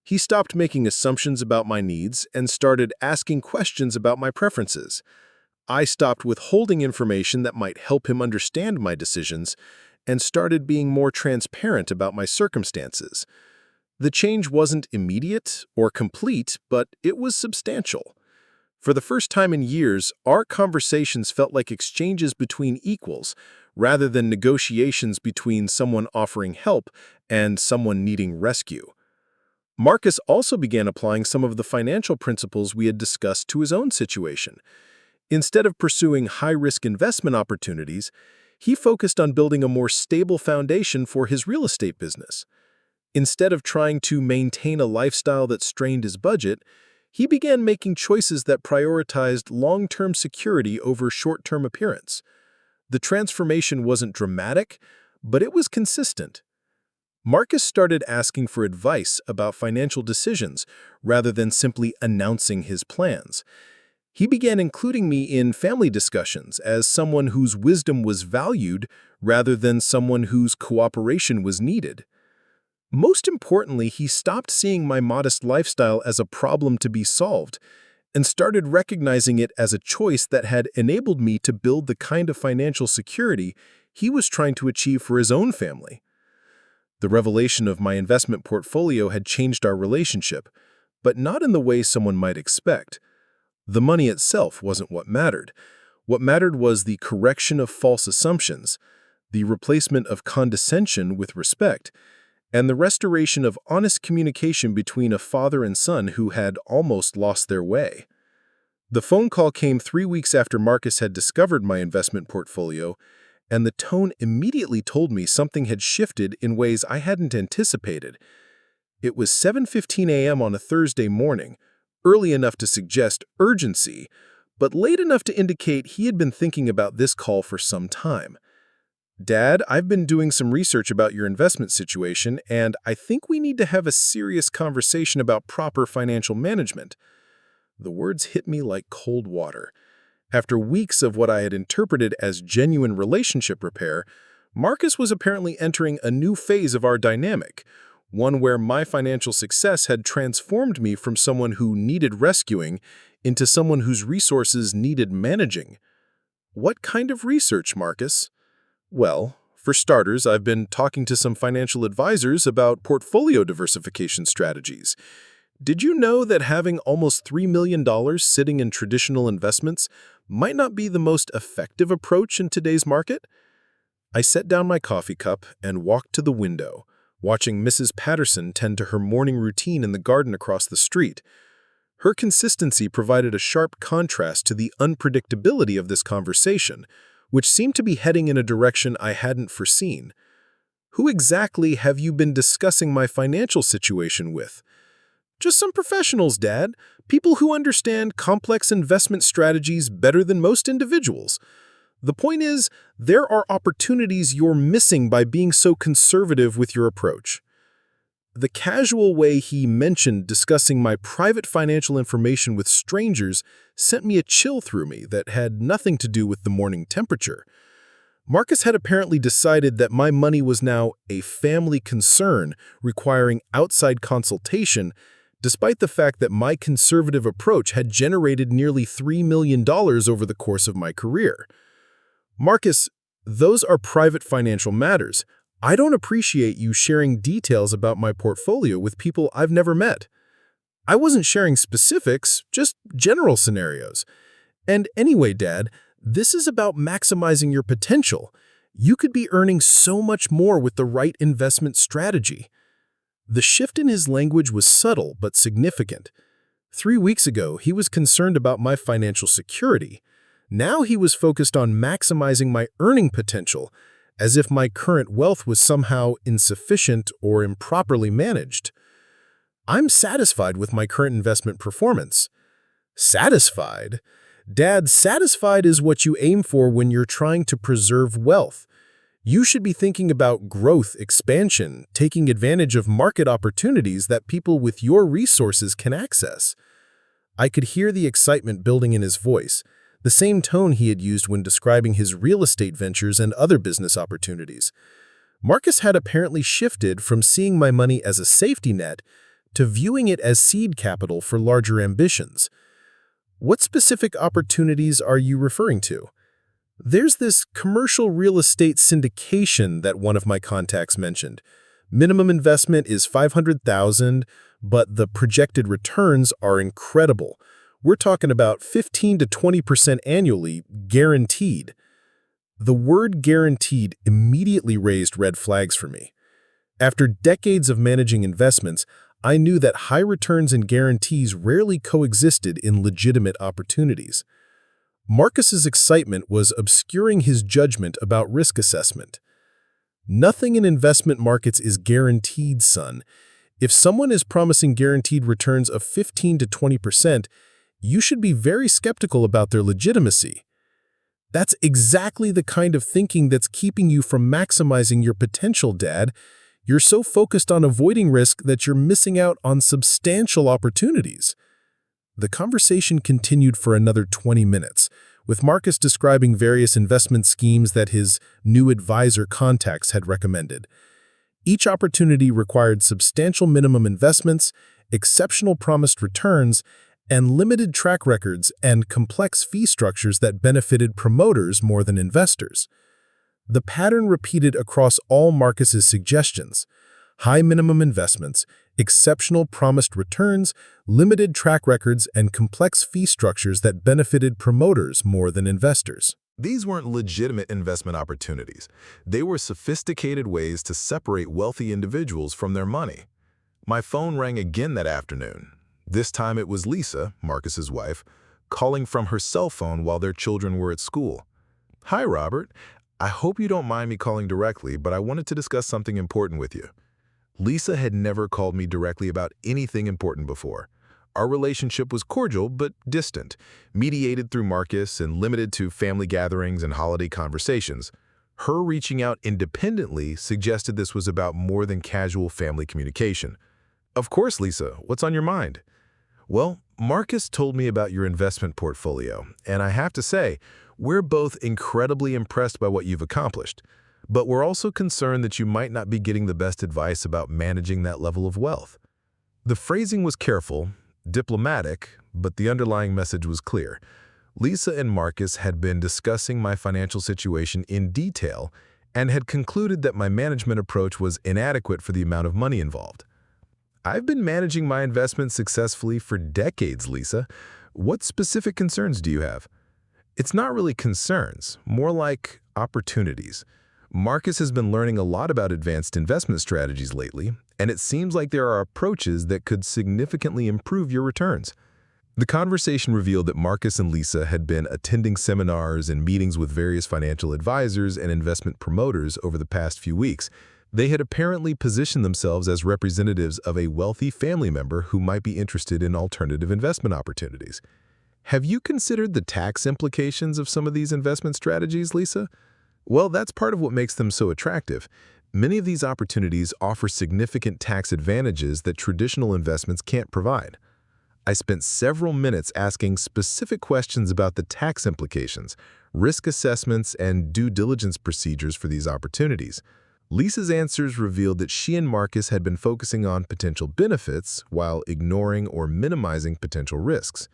Speaker 1: He stopped making assumptions about my needs and started asking questions about my preferences. I stopped withholding information that might help him understand my decisions and started being more transparent about my circumstances. The change wasn't immediate or complete, but it was substantial. For the first time in years, our conversations felt like exchanges between equals, rather than negotiations between someone offering help and someone needing rescue. Marcus also began applying some of the financial principles we had discussed to his own situation. Instead of pursuing high-risk investment opportunities, he focused on building a more stable foundation for his real estate business. Instead of trying to maintain a lifestyle that strained his budget, he began making choices that prioritized long-term security over short-term appearance. The transformation wasn't dramatic, but it was consistent.
Speaker 2: Marcus started asking for advice about financial decisions rather than simply announcing his plans. He began including me in family discussions as someone whose wisdom was valued rather than someone whose cooperation was needed. Most importantly, he stopped seeing my modest lifestyle as a problem to be solved and started recognizing it as a choice that had enabled me to build the kind of financial security he was trying to achieve for his own family. The revelation of my investment portfolio had changed our relationship, but not in the way someone might expect. The money itself wasn't what mattered. What mattered was the correction of false assumptions, the replacement of condescension with respect, and the restoration of honest communication between a father and son who had almost lost their way. The phone call came 3 weeks after Marcus had discovered my investment portfolio, and the tone immediately told me something had shifted in ways I hadn't anticipated. It was 7:15 a.m. on a Thursday morning, early enough to suggest urgency, but late enough to indicate he had been thinking about this call for some time. "Dad, I've been doing some research about your investment situation, and I think we need to have a serious conversation about proper financial management." The words hit me like cold water. After weeks of what I had interpreted as genuine relationship repair, Marcus was apparently entering a new phase of our dynamic, one where my financial success had transformed me from someone who needed rescuing into someone whose resources needed managing. "What kind of research, Marcus?" "Well, for starters, I've been talking to some financial advisors about portfolio diversification strategies. Did you know that having almost $3 million sitting in traditional investments might not be the most effective approach in today's market?" I set down my coffee cup and walked to the window, watching Mrs. Patterson tend to her morning routine in the garden across the street. Her consistency provided a sharp contrast to the unpredictability of this conversation, which seemed to be heading in a direction I hadn't foreseen. "Who exactly have you been discussing my financial situation with?" "Just some professionals, Dad. People who understand complex investment strategies better than most individuals. The point is, there are opportunities you're missing by being so conservative with your approach." The casual way he mentioned discussing my private financial information with strangers sent me a chill through me that had nothing to do with the morning temperature. Marcus had apparently decided that my money was now a family concern requiring outside consultation, despite the fact that my conservative approach had generated nearly $3 million over the course of my career. "Marcus, those are private financial matters. I don't appreciate you sharing details about my portfolio with people I've never met." I wasn't sharing specifics, just general scenarios. "And anyway, Dad, this is about maximizing your potential. You could be earning so much more with the right investment strategy." The shift in his language was subtle but significant. 3 weeks ago, he was concerned about my financial security. Now he was focused on maximizing my earning potential, as if my current wealth was somehow insufficient or improperly managed. "I'm satisfied with my current investment performance." "Satisfied? Dad, satisfied is what you aim for when you're trying to preserve wealth. You should be thinking about growth, expansion, taking advantage of market opportunities that people with your resources can access." I could hear the excitement building in his voice, the same tone he had used when describing his real estate ventures and other business opportunities. Marcus had apparently shifted from seeing my money as a safety net to viewing it as seed capital for larger ambitions. "What specific opportunities are you referring to?" "There's this commercial real estate syndication that one of my contacts mentioned. Minimum investment is $500,000, but the projected returns are incredible. We're talking about 15 to 20% annually, guaranteed." The word guaranteed immediately raised red flags for me. After decades of managing investments, I knew that high returns and guarantees rarely coexisted in legitimate opportunities. Marcus's excitement was obscuring his judgment about risk assessment. "Nothing in investment markets is guaranteed, son. If someone is promising guaranteed returns of 15 to 20%, you should be very skeptical about their legitimacy." "That's exactly the kind of thinking that's keeping you from maximizing your potential, Dad.
Speaker 3: You're so focused on avoiding risk that you're missing out on substantial opportunities." The conversation continued for another 20 minutes, with Marcus describing various investment schemes that his new advisor contacts had recommended. Each opportunity required substantial minimum investments, exceptional promised returns, and limited track records and complex fee structures that benefited promoters more than investors. The pattern repeated across all Marcus's suggestions: high minimum investments, exceptional promised returns, limited track records, and complex fee structures that benefited promoters more than investors.
Speaker 1: These weren't legitimate investment opportunities. They were sophisticated ways to separate wealthy individuals from their money. My phone rang again that afternoon. This time it was Lisa, Marcus's wife, calling from her cell phone while their children were at school. "Hi, Robert. I hope you don't mind me calling directly, but I wanted to discuss something important with you." Lisa had never called me directly about anything important before. Our relationship was cordial but distant, mediated through Marcus and limited to family gatherings and holiday conversations. Her reaching out independently suggested this was about more than casual family communication. "Of course, Lisa. What's on your mind?" "Well, Marcus told me about your investment portfolio, and I have to say, we're both incredibly impressed by what you've accomplished. But we're also concerned that you might not be getting the best advice about managing that level of wealth." The phrasing was careful, diplomatic, but the underlying message was clear. Lisa and Marcus had been discussing my financial situation in detail and had concluded that my management approach was inadequate for the amount of money involved. "I've been managing my investments successfully for decades, Lisa. What specific concerns do you have?" "It's not really concerns, more like opportunities. Marcus has been learning a lot about advanced investment strategies lately, and it seems like there are approaches that could significantly improve your returns." The conversation revealed that Marcus and Lisa had been attending seminars and meetings with various financial advisors and investment promoters over the past few weeks. They had apparently positioned themselves as representatives of a wealthy family member who might be interested in alternative investment opportunities. "Have you considered the tax implications of some of these investment strategies, Lisa?" "Well, that's part of what makes them so attractive. Many of these opportunities offer significant tax advantages that traditional investments can't provide." I spent several minutes asking specific questions about the tax implications, risk assessments, and due diligence procedures for these opportunities. Lisa's answers revealed that she and Marcus had been focusing on potential benefits while ignoring or minimizing potential risks.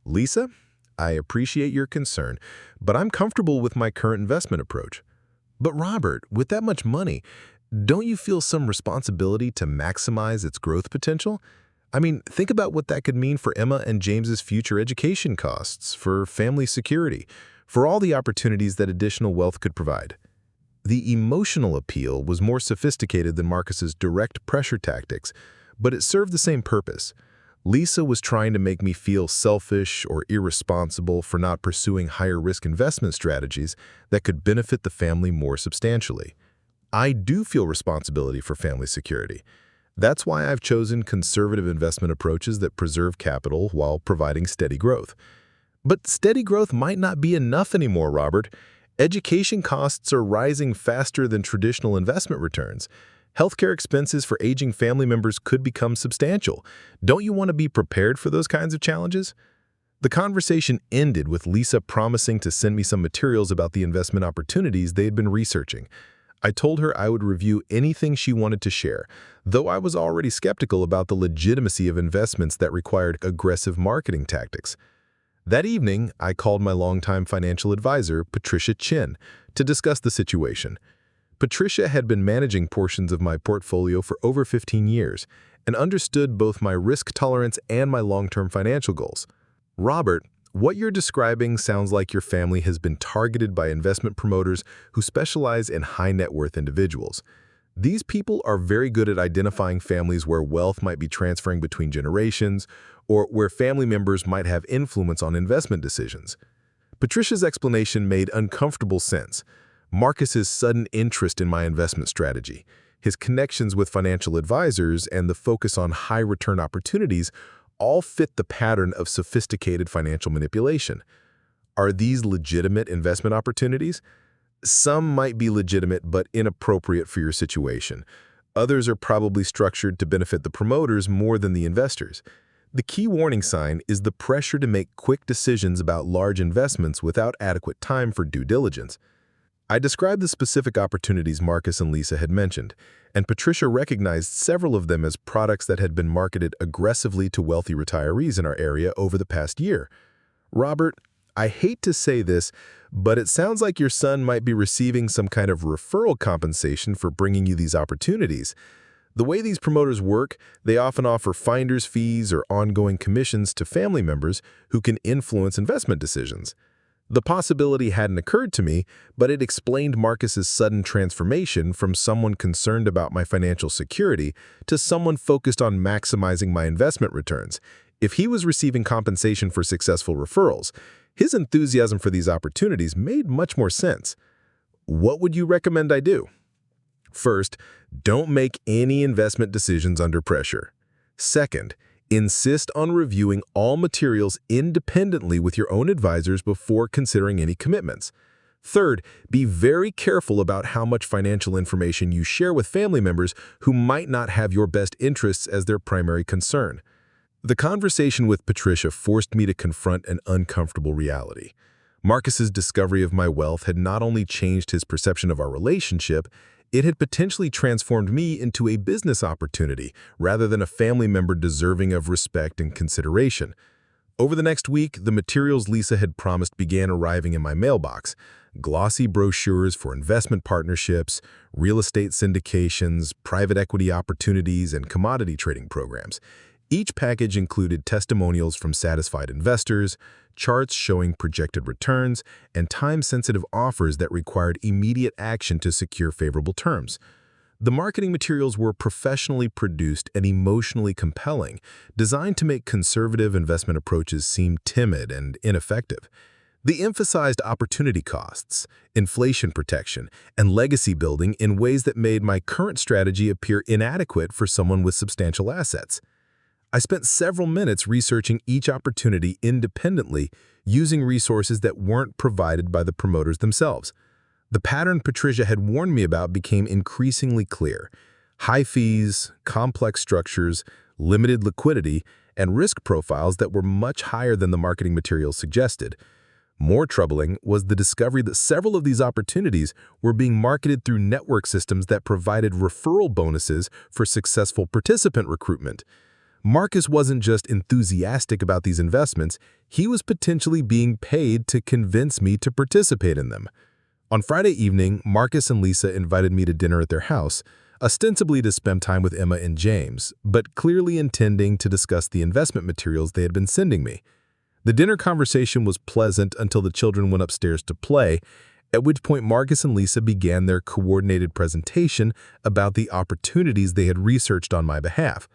Speaker 1: "Lisa, I appreciate your concern, but I'm comfortable with my current investment approach." "But Robert, with that much money, don't you feel some responsibility to maximize its growth potential? I mean, think about what that could mean for Emma and James's future education costs, for family security, for all the opportunities that additional wealth could provide." The emotional appeal was more sophisticated than Marcus's direct pressure tactics, but it served the same purpose. Lisa was trying to make me feel selfish or irresponsible for not pursuing higher-risk investment strategies that could benefit the family more substantially. I do feel responsibility for family security. That's why I've chosen conservative investment approaches that preserve capital while providing steady growth. But steady growth might not be enough anymore, Robert. Education costs are rising faster than traditional investment returns. Healthcare expenses for aging family members could become substantial. Don't you want to be prepared for those kinds of challenges? The conversation ended with Lisa promising to send me some materials about the investment opportunities they had been researching. I told her I would review anything she wanted to share, though I was already skeptical about the legitimacy of investments that required aggressive marketing tactics. That evening, I called my longtime financial advisor, Patricia Chin, to discuss the situation. Patricia had been managing portions of my portfolio for over 15 years and understood both my risk tolerance and my long-term financial goals. "Robert, what you're describing sounds like your family has been targeted by investment promoters who specialize in high-net-worth individuals. These people are very good at identifying families where wealth might be transferring between generations or where family members might have influence on investment decisions." Patricia's explanation made uncomfortable sense. Marcus's sudden interest in my investment strategy, his connections with financial advisors, and the focus on high-return opportunities all fit the pattern of sophisticated financial manipulation. Are these legitimate investment opportunities? Some might be legitimate but inappropriate for your situation.
Speaker 3: Others are probably structured to benefit the promoters more than the investors. The key warning sign is the pressure to make quick decisions about large investments without adequate time for due diligence. I described the specific opportunities Marcus and Lisa had mentioned, and Patricia recognized several of them as products that had been marketed aggressively to wealthy retirees in our area over the past year. Robert, I hate to say this, but it sounds like your son might be receiving some kind of referral compensation for bringing you these opportunities. The way these promoters work, they often offer finder's fees or ongoing commissions to family members who can influence investment decisions. The possibility hadn't occurred to me, but it explained Marcus's sudden transformation from someone concerned about my financial security to someone focused on maximizing my investment returns. If he was receiving compensation for successful referrals, his enthusiasm for these opportunities made much more sense. What would you recommend I do? First, don't make any investment decisions under pressure. Second, insist on reviewing all materials independently with your own advisors before considering any commitments. Third, be very careful about how much financial information you share with family members who might not have your best interests as their primary concern. The conversation with Patricia forced me to confront an uncomfortable reality. Marcus's discovery of my wealth had not only changed his perception of our relationship, it had potentially transformed me into a business opportunity rather than a family member deserving of respect and consideration. Over the next week, the materials Lisa had promised began arriving in my mailbox. Glossy brochures for investment partnerships, real estate syndications, private equity opportunities, and commodity trading programs. Each package included testimonials from satisfied investors, charts showing projected returns, and time-sensitive offers that required immediate action to secure favorable terms. The marketing materials were professionally produced and emotionally compelling, designed to make conservative investment approaches seem timid and ineffective. They emphasized opportunity costs, inflation protection, and legacy building in ways that made my current strategy appear inadequate for someone with substantial assets. I spent several minutes researching each opportunity independently, using resources that weren't provided by the promoters themselves. The pattern Patricia had warned me about became increasingly clear. High fees, complex structures, limited liquidity, and risk profiles that were much higher than the marketing materials suggested. More troubling was the discovery that several of these opportunities were being marketed through network systems that provided referral bonuses for successful participant recruitment. Marcus wasn't just enthusiastic about these investments, he was potentially being paid to convince me to participate in them. On Friday evening, Marcus and Lisa invited me to dinner at their house, ostensibly to spend time with Emma and James, but clearly intending to discuss the investment materials they had been sending me. The dinner conversation was pleasant until the children went upstairs to play, at which point Marcus and Lisa began their coordinated presentation about the opportunities they had researched on my behalf.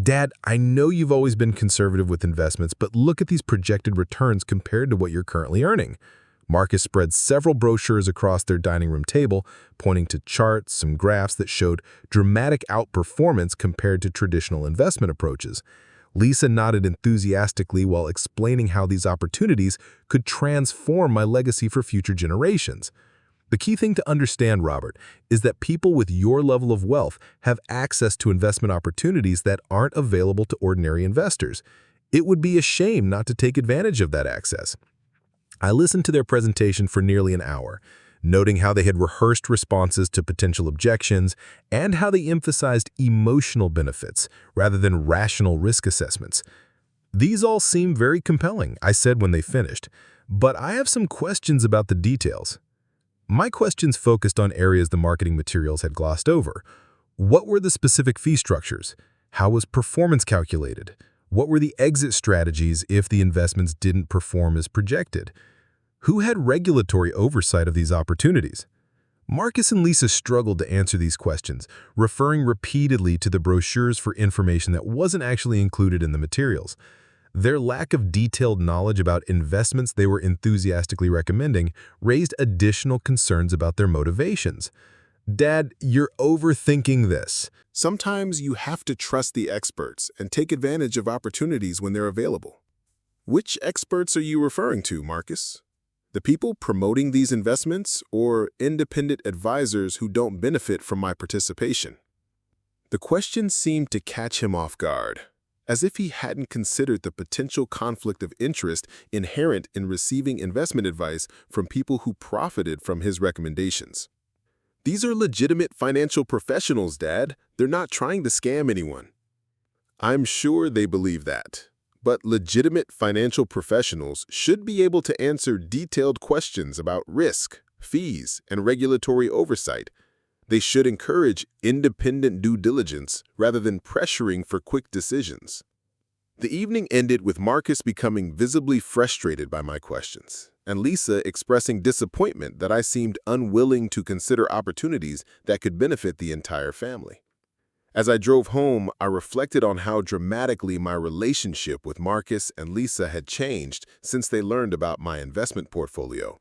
Speaker 3: Dad, I know you've always been conservative with investments, but look at these projected returns compared to what you're currently earning. Marcus spread several brochures across their dining room table, pointing to charts and graphs that showed dramatic outperformance compared to traditional investment approaches. Lisa nodded enthusiastically while explaining how these opportunities could transform my legacy for future generations. The key thing to understand, Robert, is that people with your level of wealth have access to investment opportunities that aren't available to ordinary investors. It would be a shame not to take advantage of that access. I listened to their presentation for nearly an hour, noting how they had rehearsed responses to potential objections and how they emphasized emotional benefits rather than rational risk assessments. These all seem very compelling, I said when they finished, but I have some questions about the details. My questions focused on areas the marketing materials had glossed over. What were the specific fee structures? How was performance calculated? What were the exit strategies if the investments didn't perform as projected? Who had regulatory oversight of these opportunities? Marcus and Lisa struggled to answer these questions, referring repeatedly to the brochures for information that wasn't actually included in the materials. Their lack of detailed knowledge about investments they were enthusiastically recommending raised additional concerns about their motivations. Dad, you're overthinking this.
Speaker 2: Sometimes you have to trust the experts and take advantage of opportunities when they're available. Which experts are you referring to, Marcus? The people promoting these investments or independent advisors who don't benefit from my participation?
Speaker 1: The question seemed to catch him off guard, as if he hadn't considered the potential conflict of interest inherent in receiving investment advice from people who profited from his recommendations. These are legitimate financial professionals, Dad. They're not trying to scam anyone. I'm sure they believe that. But legitimate financial professionals should be able to answer detailed questions about risk, fees, and regulatory oversight. They should encourage independent due diligence rather than pressuring for quick decisions. The evening ended with Marcus becoming visibly frustrated by my questions, and Lisa expressing disappointment that I seemed unwilling to consider opportunities that could benefit the entire family. As I drove home, I reflected on how dramatically my relationship with Marcus and Lisa had changed since they learned about my investment portfolio.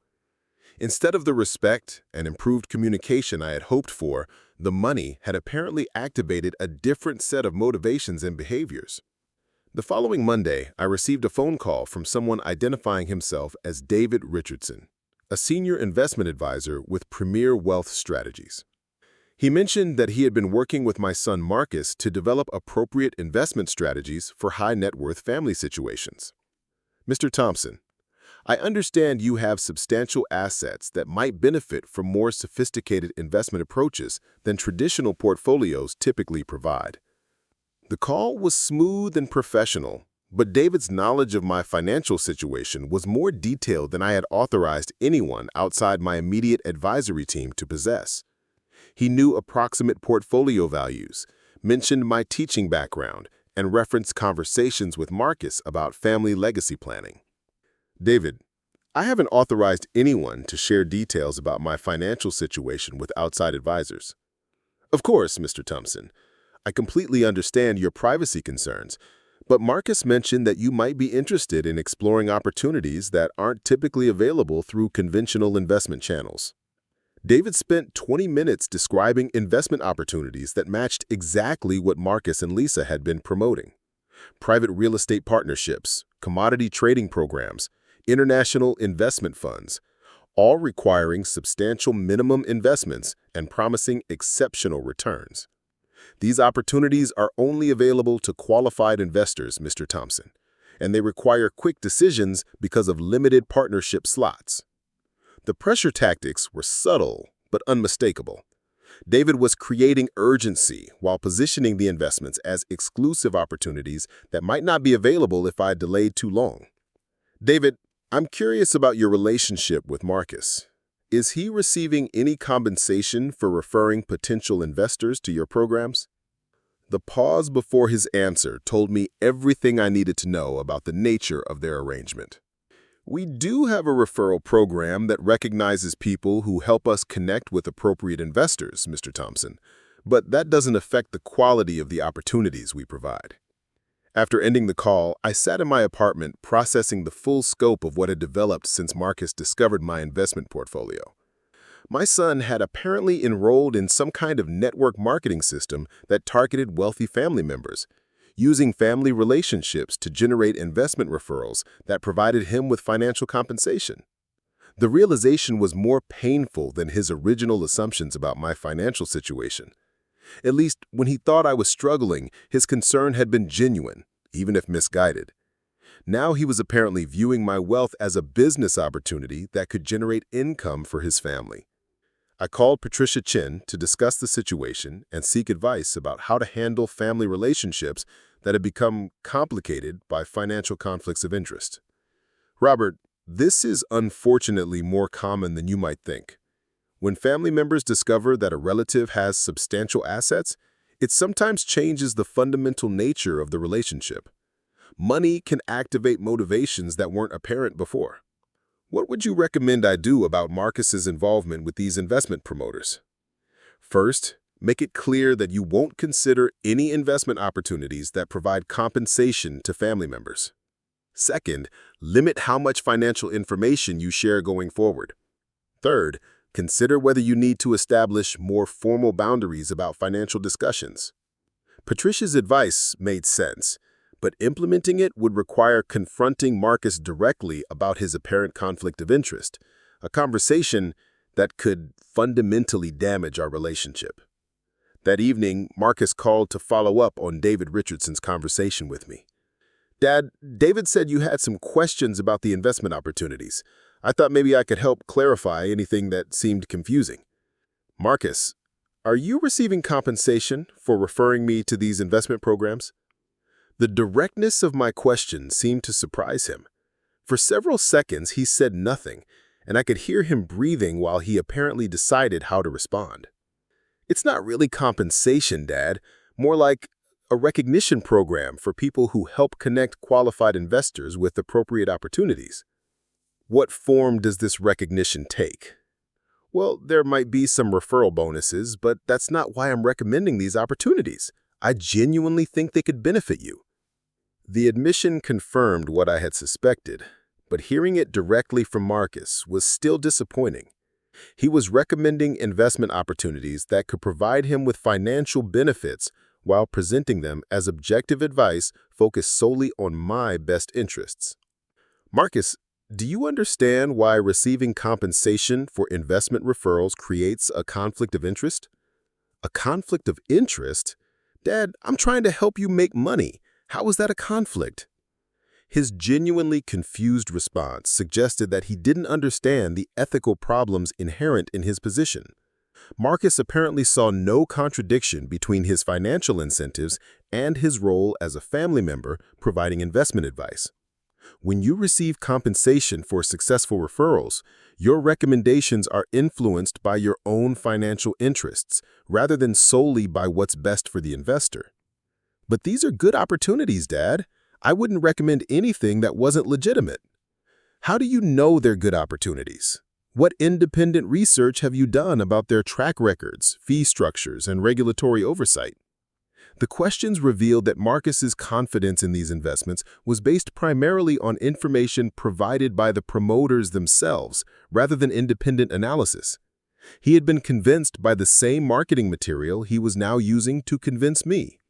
Speaker 1: Instead of the respect and improved communication I had hoped for, the money had apparently activated a different set of motivations and behaviors. The following Monday, I received a phone call from someone identifying himself as David Richardson, a senior investment advisor with Premier Wealth Strategies. He mentioned that he had been working with my son Marcus to develop appropriate investment strategies for high-net-worth family situations. Mr. Thompson, I understand you have substantial assets that might benefit from more sophisticated investment approaches than traditional portfolios typically provide. The call was smooth and professional, but David's knowledge of my financial situation was more detailed than I had authorized anyone outside my immediate advisory team to possess. He knew approximate portfolio values, mentioned my teaching background, and referenced conversations with Marcus about family legacy planning. David, I haven't authorized anyone to share details about my financial situation with outside advisors. Of course, Mr. Thompson, I completely understand your privacy concerns, but Marcus mentioned that you might be interested in exploring opportunities that aren't typically available through conventional investment channels. David spent 20 minutes describing investment opportunities that matched exactly what Marcus and Lisa had been promoting. Private real estate partnerships, commodity trading programs, international investment funds, all requiring substantial minimum investments and promising exceptional returns. These opportunities are only available to qualified investors, Mr. Thompson, and they require quick decisions because of limited partnership slots. The pressure tactics were subtle but unmistakable. David was creating urgency while positioning the investments as exclusive opportunities that might not be available if I delayed too long. David, I'm curious about your relationship with Marcus. Is he receiving any compensation for referring potential investors to your programs? The pause before his answer told me everything I needed to know about the nature of their arrangement. We do have a referral program that recognizes people who help us connect with appropriate investors, Mr. Thompson, but that doesn't affect the quality of the opportunities we provide. After ending the call, I sat in my apartment processing the full scope of what had developed since Marcus discovered my investment portfolio. My son had apparently enrolled in some kind of network marketing system that targeted wealthy family members, using family relationships to generate investment referrals that provided him with financial compensation. The realization was more painful than his original assumptions about my financial situation. At least when he thought I was struggling, his concern had been genuine, even if misguided. Now he was apparently viewing my wealth as a business opportunity that could generate income for his family. I called Patricia Chin to discuss the situation and seek advice about how to handle family relationships that had become complicated by financial conflicts of interest. Robert, this is unfortunately more common than you might think. When family members discover that a relative has substantial assets, it sometimes changes the fundamental nature of the relationship. Money can activate motivations that weren't apparent before. What would you recommend I do about Marcus's involvement with these investment promoters? First, make it clear that you won't consider any investment opportunities that provide compensation to family members. Second, limit how much financial information you share going forward. Third, consider whether you need to establish more formal boundaries about financial discussions. Patricia's advice made sense, but implementing it would require confronting Marcus directly about his apparent conflict of interest, a conversation that could fundamentally damage our relationship.
Speaker 2: That evening, Marcus called to follow up on David Richardson's conversation with me. Dad, David said you had some questions about the investment opportunities. I thought maybe I could help clarify anything that seemed confusing. Marcus, are you receiving compensation for referring me to these investment programs? The directness of my question seemed to surprise him. For several seconds, he said nothing, and I could hear him breathing while he apparently decided how to respond. It's not really compensation, Dad, more like a recognition program for people who help connect qualified investors with appropriate opportunities. What form does this recognition take? Well, there might be some referral bonuses, but that's not why I'm recommending these opportunities. I genuinely think they could benefit you. The admission confirmed what I had suspected, but hearing it directly from Marcus was still disappointing. He was recommending investment opportunities that could provide him with financial benefits while presenting them as objective advice focused solely on my best interests. Marcus, do you understand why receiving compensation for investment referrals creates a conflict of interest? A conflict of interest? Dad, I'm trying to help you make money. How is that a conflict? His genuinely confused response suggested that he didn't understand the ethical problems inherent in his position. Marcus apparently saw no contradiction between his financial incentives and his role as a family member providing investment advice. When you receive compensation for successful referrals, your recommendations are influenced by your own financial interests rather than solely by what's best for the investor. But these are good opportunities, Dad. I wouldn't recommend anything that wasn't legitimate. How do you know they're good opportunities? What independent research have you done about their track records, fee structures, and regulatory oversight? The questions revealed that Marcus's confidence in these investments was based primarily on information provided by the promoters themselves, rather than independent analysis. He had been convinced by the same marketing material he was now using to convince me.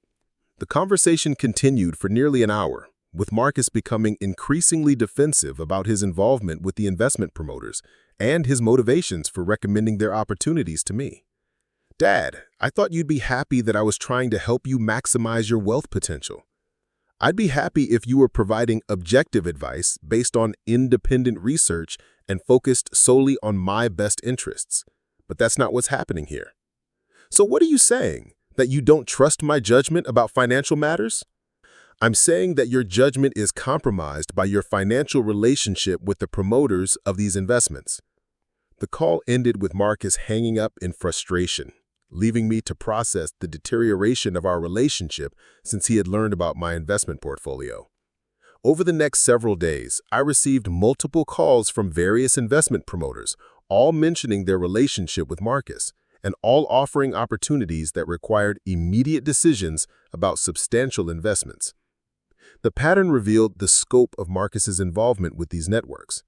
Speaker 2: The conversation continued for nearly an hour, with Marcus becoming increasingly defensive about his involvement with the investment promoters and his motivations for recommending their opportunities to me. Dad, I thought you'd be happy that I was trying to help you maximize your wealth potential. I'd be happy if you were providing objective advice based on independent research and focused solely on my best interests. But that's not what's happening here. So what are you saying? That you don't trust my judgment about financial matters? I'm saying that your judgment is compromised by your financial relationship with the promoters of these investments. The call ended with Marcus hanging up in frustration, leaving me to process the deterioration of our relationship since he had learned about my investment portfolio. Over the next several days, I received multiple calls from various investment promoters, all mentioning their relationship with Marcus, and all offering opportunities that required immediate decisions about substantial investments. The pattern revealed the scope of Marcus's involvement with these networks.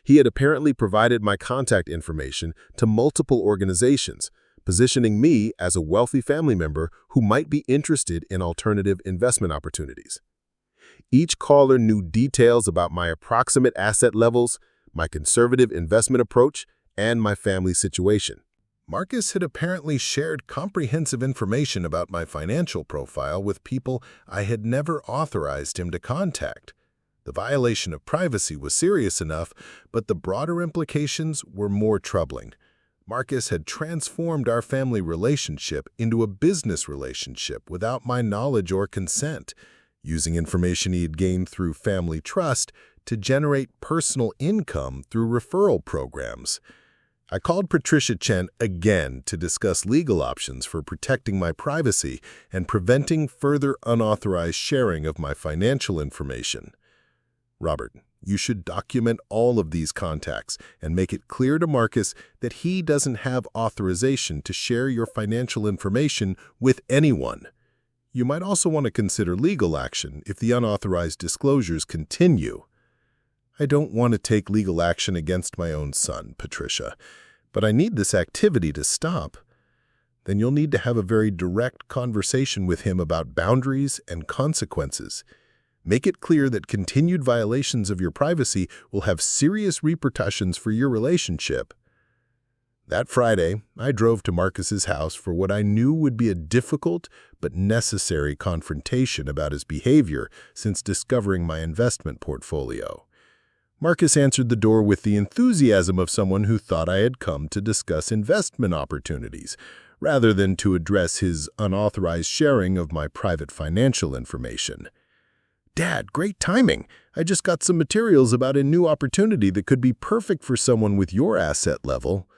Speaker 2: He had apparently provided my contact information to multiple organizations, positioning me as a wealthy family member who might be interested in alternative investment opportunities. Each caller knew details about my approximate asset levels, my conservative investment approach, and my family situation.
Speaker 1: Marcus had apparently shared comprehensive information about my financial profile with people I had never authorized him to contact. The violation of privacy was serious enough, but the broader implications were more troubling. Marcus had transformed our family relationship into a business relationship without my knowledge or consent, using information he had gained through family trust to generate personal income through referral programs. I called Patricia Chen again to discuss legal options for protecting my privacy and preventing further unauthorized sharing of my financial information. Robert, you should document all of these contacts and make it clear to Marcus that he doesn't have authorization to share your financial information with anyone. You might also want to consider legal action if the unauthorized disclosures continue. I don't want to take legal action against my own son, Patricia, but I need this activity to stop. Then you'll need to have a very direct conversation with him about boundaries and consequences. Make it clear that continued violations of your privacy will have serious repercussions for your relationship. That Friday, I drove to Marcus's house for what I knew would be a difficult but necessary confrontation about his behavior since discovering my investment portfolio. Marcus answered the door with the enthusiasm of someone who thought I had come to discuss investment opportunities, rather than to address his unauthorized sharing of my private financial information. "Dad, great timing! I just got some materials about a new opportunity that could be perfect for someone with your asset level."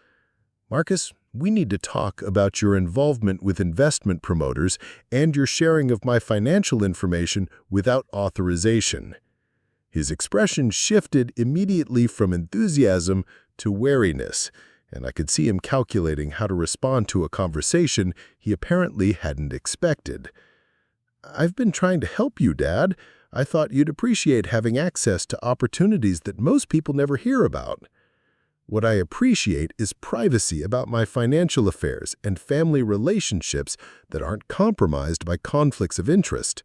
Speaker 1: "Marcus, we need to talk about your involvement with investment promoters and your sharing of my financial information without authorization." His expression shifted immediately from enthusiasm to wariness, and I could see him calculating how to respond to a conversation he apparently hadn't expected. "I've been trying to help you, Dad. I thought you'd appreciate having access to opportunities that most people never hear about." "What I appreciate is privacy about my financial affairs and family relationships that aren't compromised by conflicts of interest."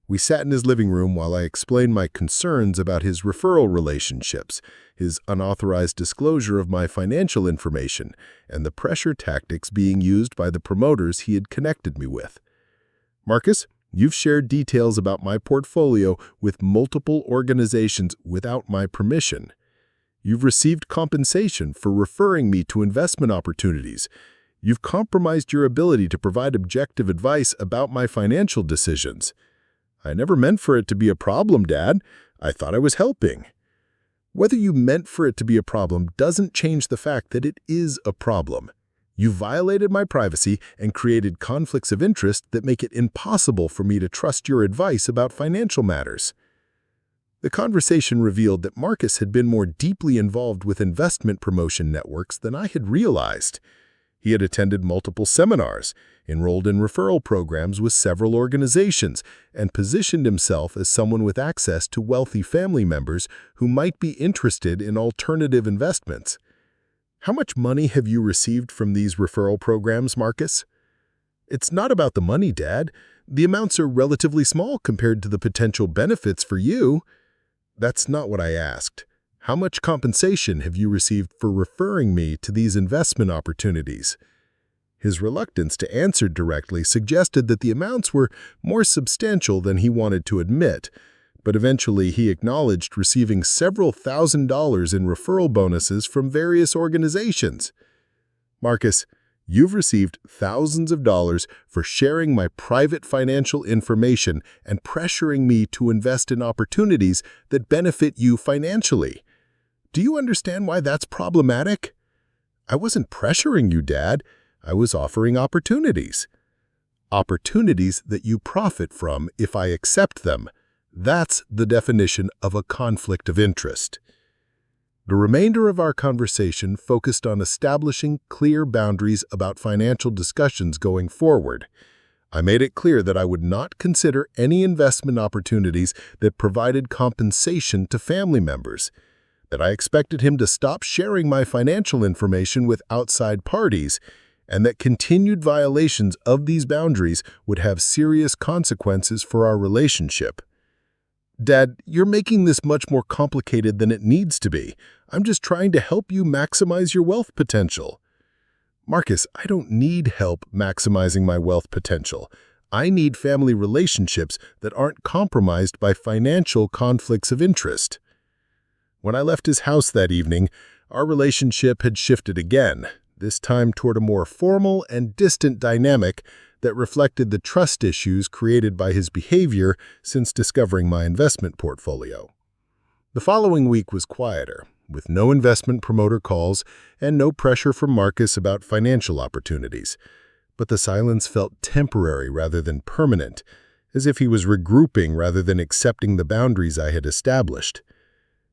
Speaker 1: We sat in his living room while I explained my concerns about his referral relationships, his unauthorized disclosure of my financial information, and the pressure tactics being used by the promoters he had connected me with. "Marcus, you've shared details about my portfolio with multiple organizations without my permission. You've received compensation for referring me to investment opportunities. You've compromised your ability to provide objective advice about my financial decisions." "I never meant for it to be a problem, Dad. I thought I was helping." "Whether you meant for it to be a problem doesn't change the fact that it is a problem. You violated my privacy and created conflicts of interest that make it impossible for me to trust your advice about financial matters." The conversation revealed that Marcus had been more deeply involved with investment promotion networks than I had realized. He had attended multiple seminars, enrolled in referral programs with several organizations, and positioned himself as someone with access to wealthy family members who might be interested in alternative investments. "How much money have you received from these referral programs, Marcus?" "It's not about the money, Dad. The amounts are relatively small compared to the potential benefits for you." "That's not what I asked. How much compensation have you received for referring me to these investment opportunities?" His reluctance to answer directly suggested that the amounts were more substantial than he wanted to admit, but eventually he acknowledged receiving several $1,000s in referral bonuses from various organizations. "Marcus, you've received thousands of dollars for sharing my private financial information and pressuring me to invest in opportunities that benefit you financially. Do you understand why that's problematic?" "I wasn't pressuring you, Dad. I was offering opportunities." "Opportunities that you profit from if I accept them. That's the definition of a conflict of interest." The remainder of our conversation focused on establishing clear boundaries about financial discussions going forward. I made it clear that I would not consider any investment opportunities that provided compensation to family members, that I expected him to stop sharing my financial information with outside parties, and that continued violations of these boundaries would have serious consequences for our relationship. "Dad, you're making this much more complicated than it needs to be. I'm just trying to help you maximize your wealth potential." "Marcus, I don't need help maximizing my wealth potential. I need family relationships that aren't compromised by financial conflicts of interest." When I left his house that evening, our relationship had shifted again, this time toward a more formal and distant dynamic that reflected the trust issues created by his behavior since discovering my investment portfolio. The following week was quieter, with no investment promoter calls and no pressure from Marcus about financial opportunities. But the silence felt temporary rather than permanent, as if he was regrouping rather than accepting the boundaries I had established.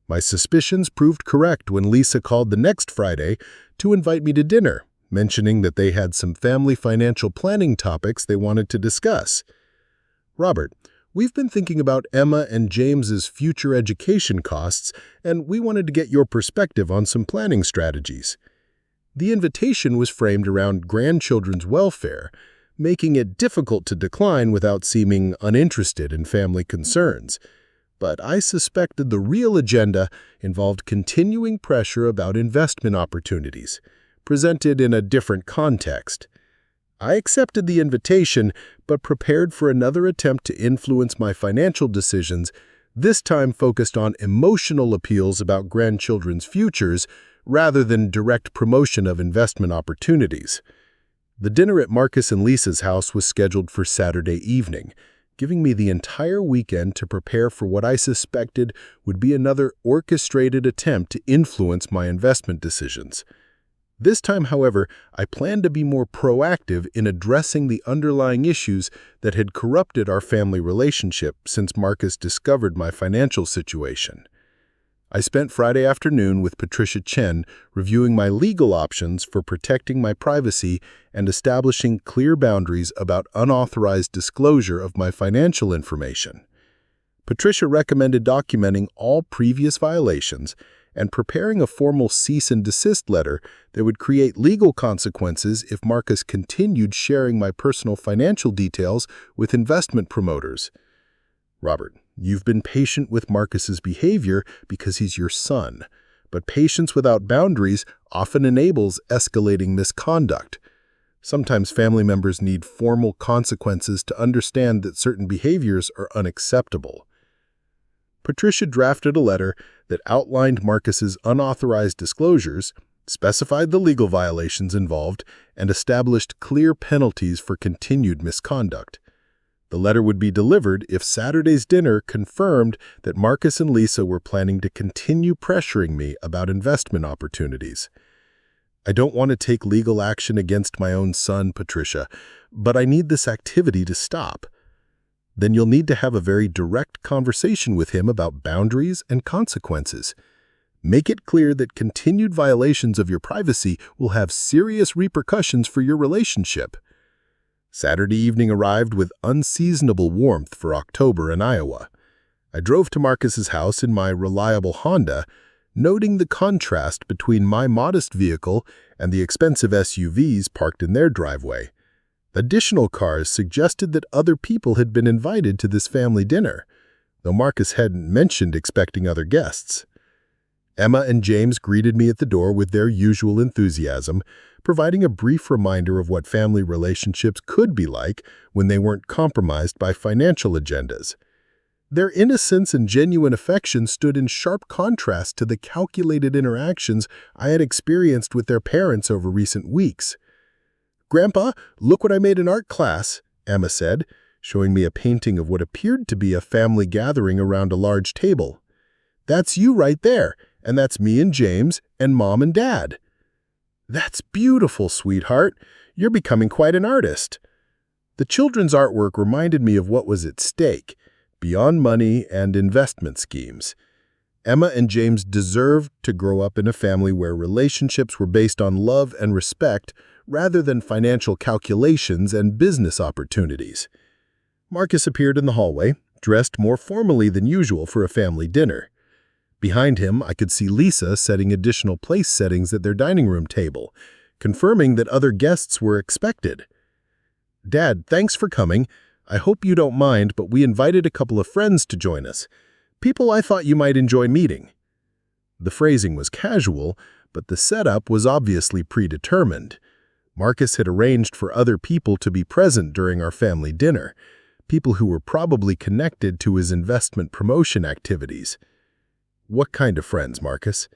Speaker 1: My suspicions proved correct when Lisa called the next Friday to invite me to dinner, mentioning that they had some family financial planning topics they wanted to discuss. "Robert, we've been thinking about Emma and James's future education costs, and we wanted to get your perspective on some planning strategies." The invitation was framed around grandchildren's welfare, making it difficult to decline without seeming uninterested in family concerns. But I suspected the real agenda involved continuing pressure about investment opportunities,
Speaker 2: presented in a different context. I accepted the invitation, but prepared for another attempt to influence my financial decisions, this time focused on emotional appeals about grandchildren's futures rather than direct promotion of investment opportunities. The dinner at Marcus and Lisa's house was scheduled for Saturday evening, giving me the entire weekend to prepare for what I suspected would be another orchestrated attempt to influence my investment decisions. This time, however, I planned to be more proactive in addressing the underlying issues that had corrupted our family relationship since Marcus discovered my financial situation. I spent Friday afternoon with Patricia Chen reviewing my legal options for protecting my privacy and establishing clear boundaries about unauthorized disclosure of my financial information. Patricia recommended documenting all previous violations and preparing a formal cease and desist letter that would create legal consequences if Marcus continued sharing my personal financial details with investment promoters. Robert, you've been patient with Marcus's behavior because he's your son, but patience without boundaries often enables escalating misconduct. Sometimes family members need formal consequences to understand that certain behaviors are unacceptable. Patricia drafted a letter that outlined Marcus's unauthorized disclosures, specified the legal violations involved, and established clear penalties for continued misconduct. The letter would be delivered if Saturday's dinner confirmed that Marcus and Lisa were planning to continue pressuring me about investment opportunities. I don't want to take legal action against my own son, Patricia, but I need this activity to stop. Then you'll need to have a very direct conversation with him about boundaries and consequences. Make it clear that continued violations of your privacy will have serious repercussions for your relationship. Saturday evening arrived with unseasonable warmth for October in Iowa. I drove to Marcus's house in my reliable Honda, noting the contrast between my modest vehicle and the expensive SUVs parked in their driveway. Additional cars suggested that other people had been invited to this family dinner, though Marcus hadn't mentioned expecting other guests. Emma and James greeted me at the door with their usual enthusiasm, providing a brief reminder of what family relationships could be like when they weren't compromised by financial agendas. Their innocence and genuine affection stood in sharp contrast to the calculated interactions I had experienced with their parents over recent weeks. "Grandpa, look what I made in art class," Emma said, showing me a painting of what appeared to be a family gathering around a large table. "That's you right there, and that's me and James and Mom and Dad." "That's beautiful, sweetheart. You're becoming quite an artist." The children's artwork reminded me of what was at stake, beyond money and investment schemes. Emma and James deserved to grow up in a family where relationships were based on love and respect rather than financial calculations and business opportunities. Marcus appeared in the hallway, dressed more formally than usual for a family dinner. Behind him, I could see Lisa setting additional place settings at their dining room table, confirming that other guests were expected. "Dad, thanks for coming. I hope you don't mind, but we invited a couple of friends to join us. People I thought you might enjoy meeting." The phrasing was casual, but the setup was obviously predetermined. Marcus had arranged for other people to be present during our family dinner, people who were probably connected to his investment promotion activities. "What kind of friends, Marcus?"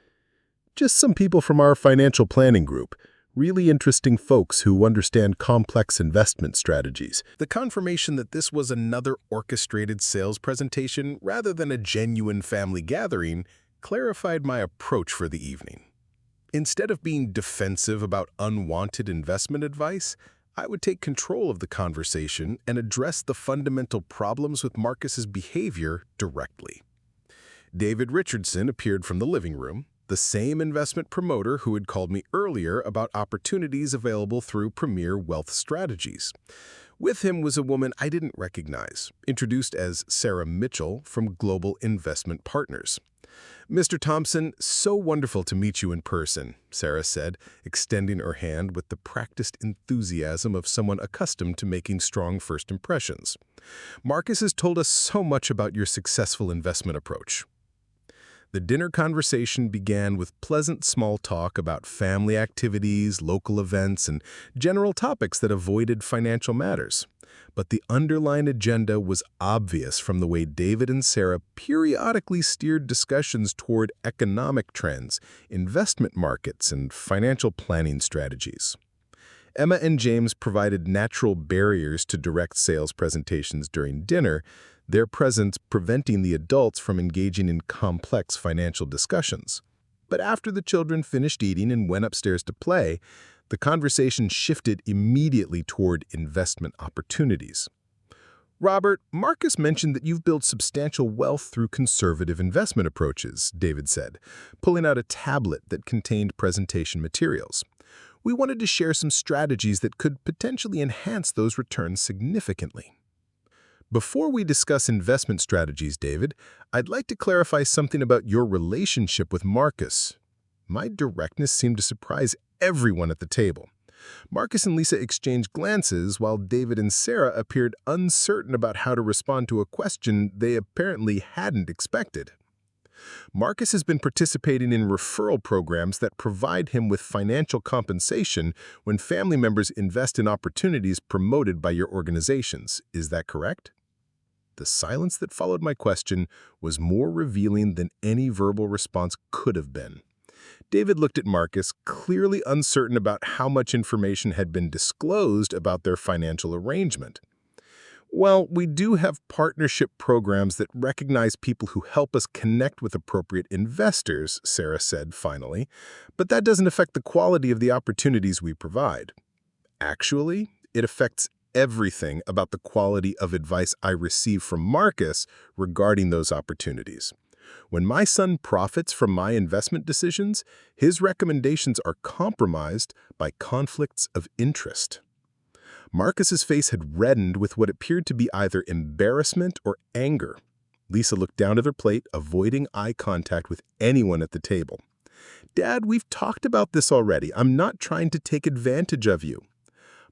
Speaker 2: "Just some people from our financial planning group. Really interesting folks who understand complex investment strategies."
Speaker 3: The confirmation that this was another orchestrated sales presentation rather than a genuine family gathering clarified my approach for the evening. Instead of being defensive about unwanted investment advice, I would take control of the conversation and address the fundamental problems with Marcus's behavior directly. David Richardson appeared from the living room, the same investment promoter who had called me earlier about opportunities available through Premier Wealth Strategies. With him was a woman I didn't recognize, introduced as Sarah Mitchell from Global Investment Partners. "Mr. Thompson, so wonderful to meet you in person," Sarah said, extending her hand with the practiced enthusiasm of someone accustomed to making strong first impressions. "Marcus has told us so much about your successful investment approach."
Speaker 1: The dinner conversation began with pleasant small talk about family activities, local events, and general topics that avoided financial matters. But the underlying agenda was obvious from the way David and Sarah periodically steered discussions toward economic trends, investment markets, and financial planning strategies. Emma and James provided natural barriers to direct sales presentations during dinner, their presence preventing the adults from engaging in complex financial discussions. But after the children finished eating and went upstairs to play, the conversation shifted immediately toward investment opportunities. Robert, Marcus mentioned that you've built substantial wealth through conservative investment approaches, David said, pulling out a tablet that contained presentation materials. We wanted to share some strategies that could potentially enhance those returns significantly. Before we discuss investment strategies, David, I'd like to clarify something about your relationship with Marcus. My directness seemed to surprise everyone at the table. Marcus and Lisa exchanged glances while David and Sarah appeared uncertain about how to respond to a question they apparently hadn't expected. Marcus has been participating in referral programs that provide him with financial compensation when family members invest in opportunities promoted by your organizations. Is that correct? The silence that followed my question was more revealing than any verbal response could have been. David looked at Marcus, clearly uncertain about how much information had been disclosed about their financial arrangement. Well, we do have partnership programs that recognize people who help us connect with appropriate investors, Sarah said finally, but that doesn't affect the quality of the opportunities we provide. Actually, it affects everything about the quality of advice I receive from Marcus regarding those opportunities. When my son profits from my investment decisions, his recommendations are compromised by conflicts of interest. Marcus's face had reddened with what appeared to be either embarrassment or anger. Lisa looked down at her plate, avoiding eye contact with anyone at the table. Dad, we've talked about this already. I'm not trying to take advantage of you.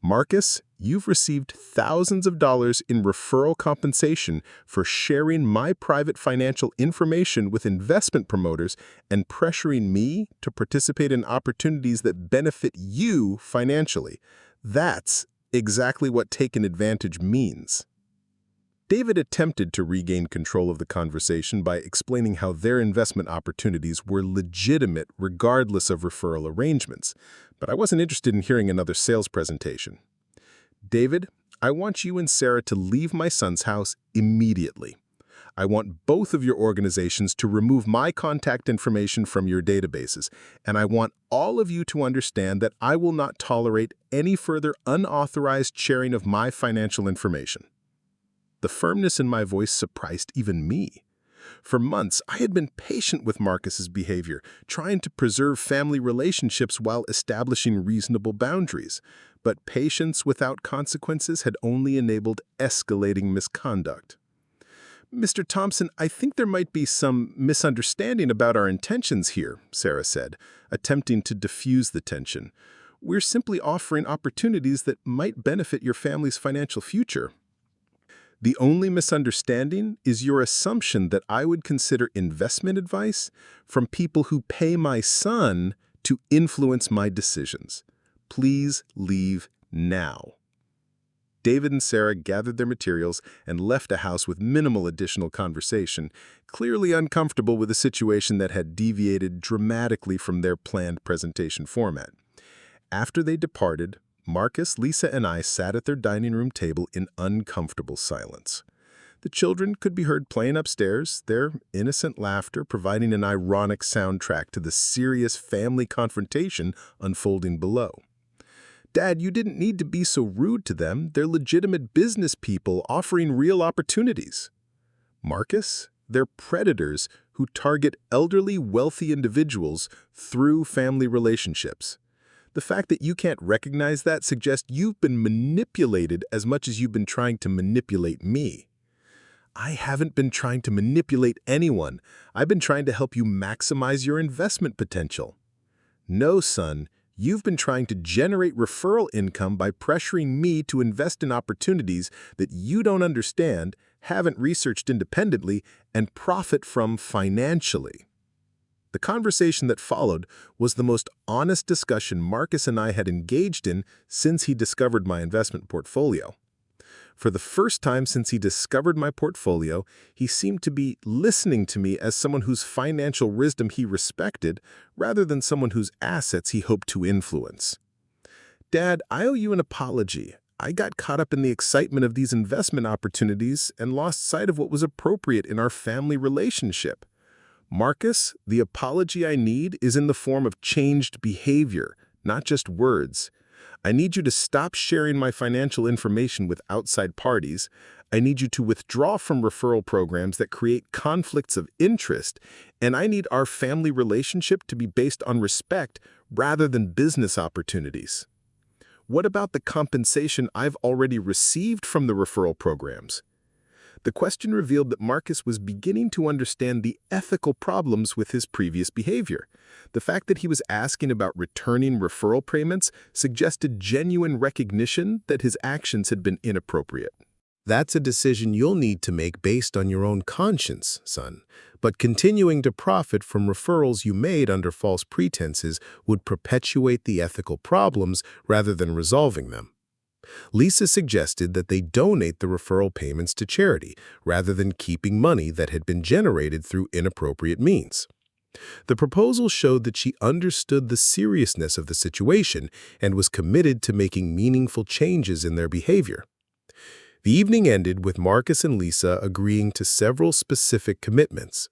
Speaker 1: Marcus, you've received thousands of dollars in referral compensation for sharing my private financial information with investment promoters and pressuring me to participate in opportunities that benefit you financially. That's exactly what taken advantage means. David attempted to regain control of the conversation by explaining how their investment opportunities were legitimate regardless of referral arrangements, but I wasn't interested in hearing another sales presentation. David, I want you and Sarah to leave my son's house immediately. I want both of your organizations to remove my contact information from your databases, and I want all of you to understand that I will not tolerate any further unauthorized sharing of my financial information. The firmness in my voice surprised even me. For months, I had been patient with Marcus's behavior, trying to preserve family relationships while establishing reasonable boundaries. But patience without consequences had only enabled escalating misconduct. Mr. Thompson, I think there might be some misunderstanding about our intentions here, Sarah said, attempting to diffuse the tension. We're simply offering opportunities that might benefit your family's financial future. The only misunderstanding is your assumption that I would consider investment advice from people who pay my son to influence my decisions. Please leave now. David and Sarah gathered their materials and left a house with minimal additional conversation, clearly uncomfortable with a situation that had deviated dramatically from their planned presentation format. After they departed, Marcus, Lisa, and I sat at their dining room table in uncomfortable silence. The children could be heard playing upstairs, their innocent laughter providing an ironic soundtrack to the serious family confrontation unfolding below. Dad, you didn't need to be so rude to them. They're legitimate business people offering real opportunities. Marcus, they're predators who target elderly, wealthy individuals through family relationships. The fact that you can't recognize that suggests you've been manipulated as much as you've been trying to manipulate me. I haven't been trying to manipulate anyone. I've been trying to help you maximize your investment potential. No, son, you've been trying to generate referral income by pressuring me to invest in opportunities that you don't understand, haven't researched independently, and profit from financially. The conversation that followed was the most honest discussion Marcus and I had engaged in since he discovered my investment portfolio. For the first time since he discovered my portfolio, he seemed to be listening to me as someone whose financial wisdom he respected, rather than someone whose assets he hoped to influence. "Dad, I owe you an apology. I got caught up in the excitement of these investment opportunities and lost sight of what was appropriate in our family relationship. Marcus, the apology I need is in the form of changed behavior, not just words. I need you to stop sharing my financial information with outside parties. I need you to withdraw from referral programs that create conflicts of interest, and I need our family relationship to be based on respect rather than business opportunities." "What about the compensation I've already received from the referral programs?" The question revealed that Marcus was beginning to understand the ethical problems with his previous behavior. The fact that he was asking about returning referral payments suggested genuine recognition that his actions had been inappropriate. "That's a decision you'll need to make based on your own conscience, son. But continuing to profit from referrals you made under false pretenses would perpetuate the ethical problems rather than resolving them." Lisa suggested that they donate the referral payments to charity, rather than keeping money that had been generated through inappropriate means. The proposal showed that she understood the seriousness of the situation and was committed to making meaningful changes in their behavior. The evening ended with Marcus and Lisa agreeing to several specific commitments.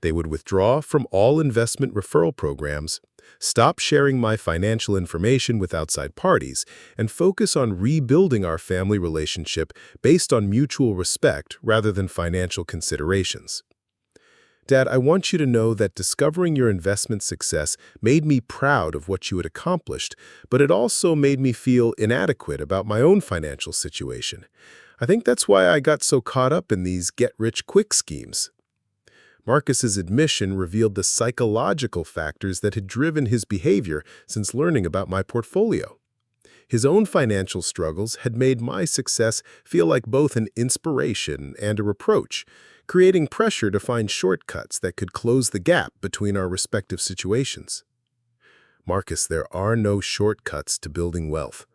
Speaker 1: They would withdraw from all investment referral programs, stop sharing my financial information with outside parties, and focus on rebuilding our family relationship based on mutual respect rather than financial considerations. "Dad, I want you to know that discovering your investment success made me proud of what you had accomplished, but it also made me feel inadequate about my own financial situation. I think that's why I got so caught up in these get-rich-quick schemes." Marcus's admission revealed the psychological factors that had driven his behavior since learning about my portfolio. His own financial struggles had made my success feel like both an inspiration and a reproach, creating pressure to find shortcuts that could close the gap between our respective situations. "Marcus, there are no shortcuts to building wealth.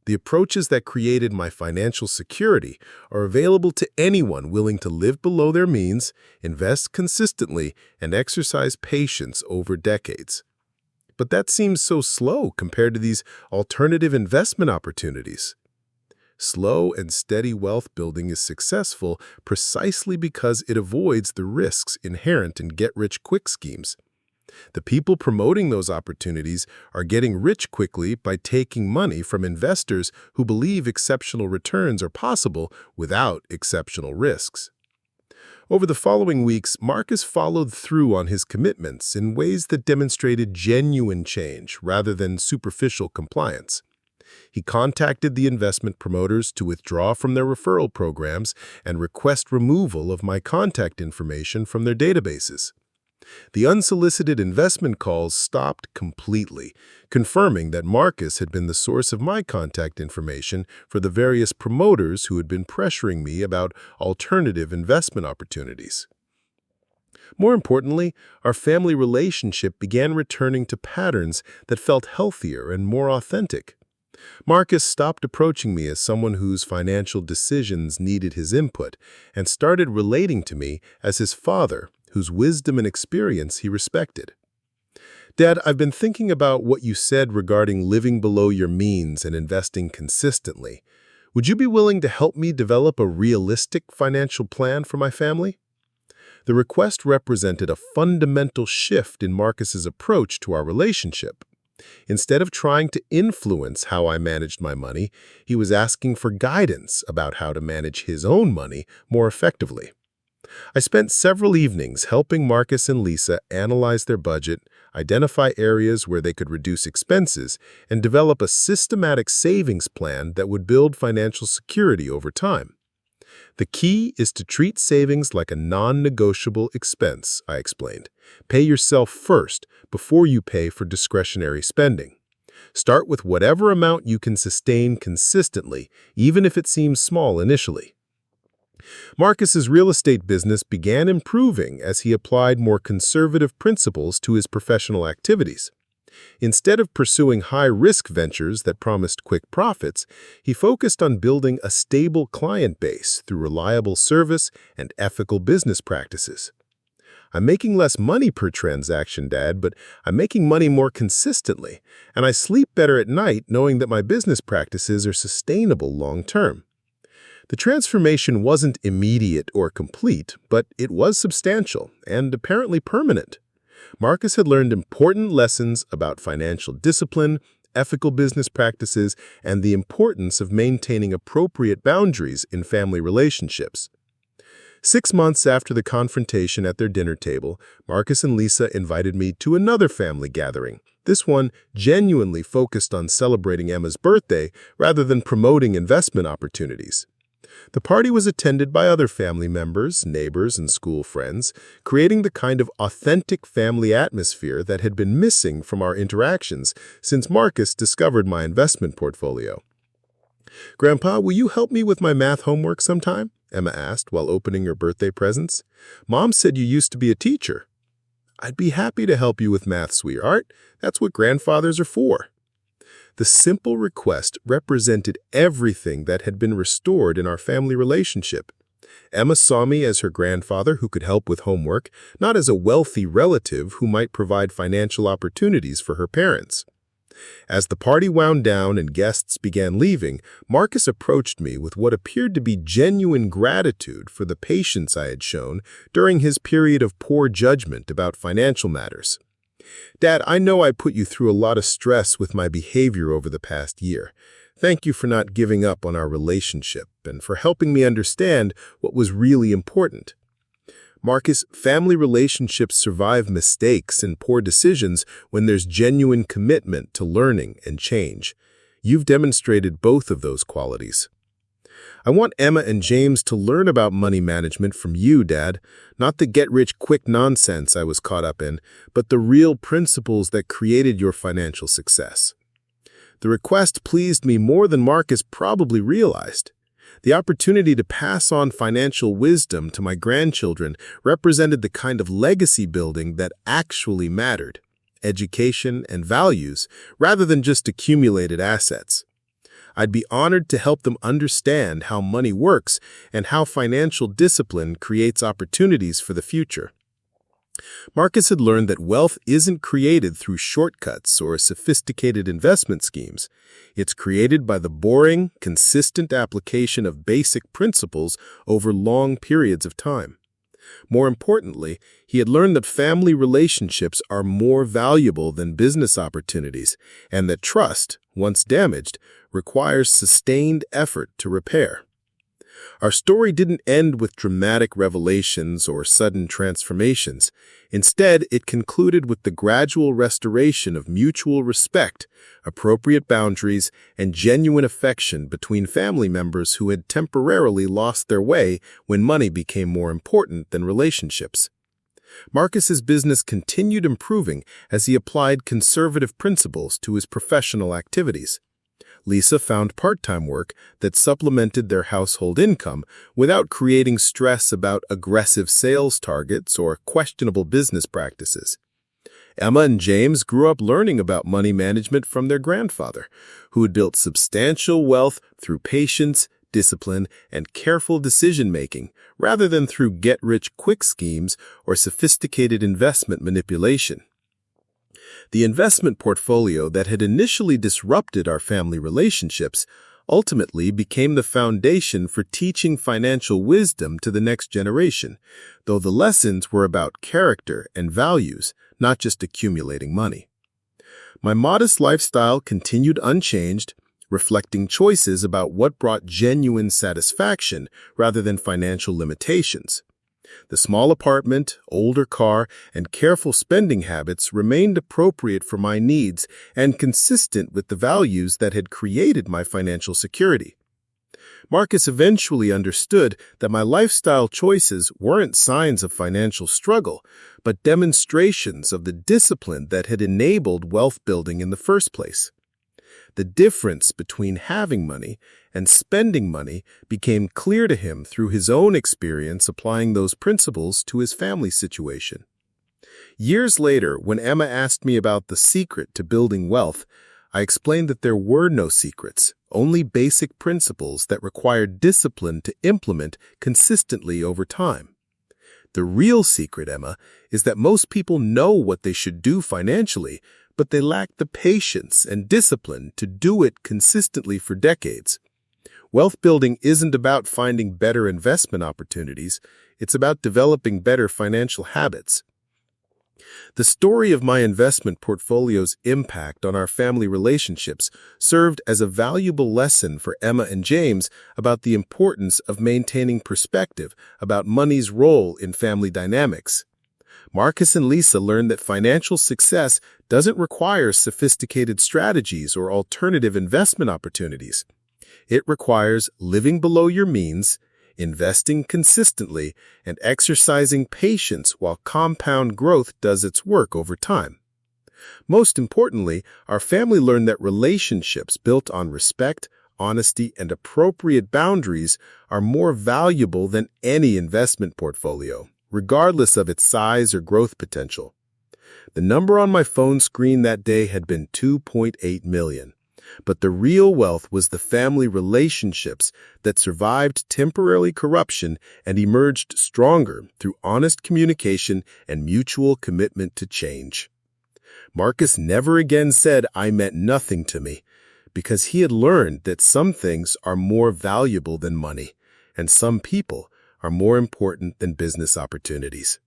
Speaker 1: The approaches that created my financial security are available to anyone willing to live below their means, invest consistently, and exercise patience over decades." "But that seems so slow compared to these alternative investment opportunities." Slow and steady wealth building is successful precisely because it avoids the risks inherent in get-rich-quick schemes. The people promoting those opportunities are getting rich quickly by taking money from investors who believe exceptional returns are possible without exceptional risks. Over the following weeks, Marcus followed through on his commitments in ways that demonstrated genuine change rather than superficial compliance. He contacted the investment promoters to withdraw from their referral programs and request removal of my contact information from their databases. The unsolicited investment calls stopped completely, confirming that Marcus had been the source of my contact information for the various promoters who had been pressuring me about alternative investment opportunities. More importantly, our family relationship began returning to patterns that felt healthier and more authentic. Marcus stopped approaching me as someone whose financial decisions needed his input and started relating to me as his father, whose wisdom and experience he respected. "Dad, I've been thinking about what you said regarding living below your means and investing consistently. Would you be willing to help me develop a realistic financial plan for my family?" The request represented a fundamental shift in Marcus's approach to our relationship. Instead of trying to influence how I managed my money, he was asking for guidance about how to manage his own money more effectively. I spent several evenings helping Marcus and Lisa analyze their budget, identify areas where they could reduce expenses, and develop a systematic savings plan that would build financial security over time. "The key is to treat savings like a non-negotiable expense," I explained. "Pay yourself first before you pay for discretionary spending. Start with whatever amount you can sustain consistently, even if it seems small initially."
Speaker 2: Marcus's real estate business began improving as he applied more conservative principles to his professional activities. Instead of pursuing high-risk ventures that promised quick profits, he focused on building a stable client base through reliable service and ethical business practices. "I'm making less money per transaction, Dad, but I'm making money more consistently, and I sleep better at night knowing that my business practices are sustainable long-term." The transformation wasn't immediate or complete, but it was substantial and apparently permanent. Marcus had learned important lessons about financial discipline, ethical business practices, and the importance of maintaining appropriate boundaries in family relationships. 6 months after the confrontation at their dinner table, Marcus and Lisa invited me to another family gathering, this one genuinely focused on celebrating Emma's birthday rather than promoting investment opportunities. The party was attended by other family members, neighbors, and school friends, creating the kind of authentic family atmosphere that had been missing from our interactions since Marcus discovered my investment portfolio. "Grandpa, will you help me with my math homework sometime?" Emma asked while opening her birthday presents. "Mom said you used to be a teacher." "I'd be happy to help you with math, sweetheart. That's what grandfathers are for." The simple request represented everything that had been restored in our family relationship. Emma saw me as her grandfather who could help with homework, not as a wealthy relative who might provide financial opportunities for her parents. As the party wound down and guests began leaving, Marcus approached me with what appeared to be genuine gratitude for the patience I had shown during his period of poor judgment about financial matters. "Dad, I know I put you through a lot of stress with my behavior over the past year. Thank you for not giving up on our relationship and for helping me understand what was really important." Marcus, family relationships survive mistakes and poor decisions when there's genuine commitment to learning and change. You've demonstrated both of those qualities. "I want Emma and James to learn about money management from you, Dad. Not the get-rich-quick nonsense I was caught up in, but the real principles that created your financial success." The request pleased me more than Marcus probably realized. The opportunity to pass on financial wisdom to my grandchildren represented the kind of legacy building that actually mattered: education and values, rather than just accumulated assets. I'd be honored to help them understand how money works and how financial discipline creates opportunities for the future. Marcus had learned that wealth isn't created through shortcuts or sophisticated investment schemes. It's created by the boring, consistent application of basic principles over long periods of time. More importantly, he had learned that family relationships are more valuable than business opportunities, and that trust, once damaged, requires sustained effort to repair. Our story didn't end with dramatic revelations or sudden transformations. Instead, it concluded with the gradual restoration of mutual respect, appropriate boundaries, and genuine affection between family members who had temporarily lost their way when money became more important than relationships. Marcus's business continued improving as he applied conservative principles to his professional activities. Lisa found part-time work that supplemented their household income without creating stress about aggressive sales targets or questionable business practices. Emma and James grew up learning about money management from their grandfather, who had built substantial wealth through patience, discipline, and careful decision-making, rather than through get-rich-quick schemes or sophisticated investment manipulation. The investment portfolio that had initially disrupted our family relationships ultimately became the foundation for teaching financial wisdom to the next generation, though the lessons were about character and values, not just accumulating money. My modest lifestyle continued unchanged, reflecting choices about what brought genuine satisfaction rather than financial limitations. The small apartment, older car, and careful spending habits remained appropriate for my needs and consistent with the values that had created my financial security. Marcus eventually understood that my lifestyle choices weren't signs of financial struggle, but demonstrations of the discipline that had enabled wealth building in the first place. The difference between having money and spending money became clear to him through his own experience applying those principles to his family situation. Years later, when Emma asked me about the secret to building wealth, I explained that there were no secrets, only basic principles that required discipline to implement consistently over time. The real secret, Emma, is that most people know what they should do financially, but they lack the patience and discipline to do it consistently for decades. Wealth building isn't about finding better investment opportunities, it's about developing better financial habits. The story of my investment portfolio's impact on our family relationships served as a valuable lesson for Emma and James about the importance of maintaining perspective about money's role in family dynamics. Marcus and Lisa learned that financial success doesn't require sophisticated strategies or alternative investment opportunities. It requires living below your means, investing consistently, and exercising patience while compound growth does its work over time. Most importantly, our family learned that relationships built on respect, honesty, and appropriate boundaries are more valuable than any investment portfolio, regardless of its size or growth potential. The number on my phone screen that day had been 2.8 million. But the real wealth was the family relationships that survived temporary corruption and emerged stronger through honest communication and mutual commitment to change. Marcus never again said I meant nothing to me, because he had learned that some things are more valuable than money, and some people are more important than business opportunities.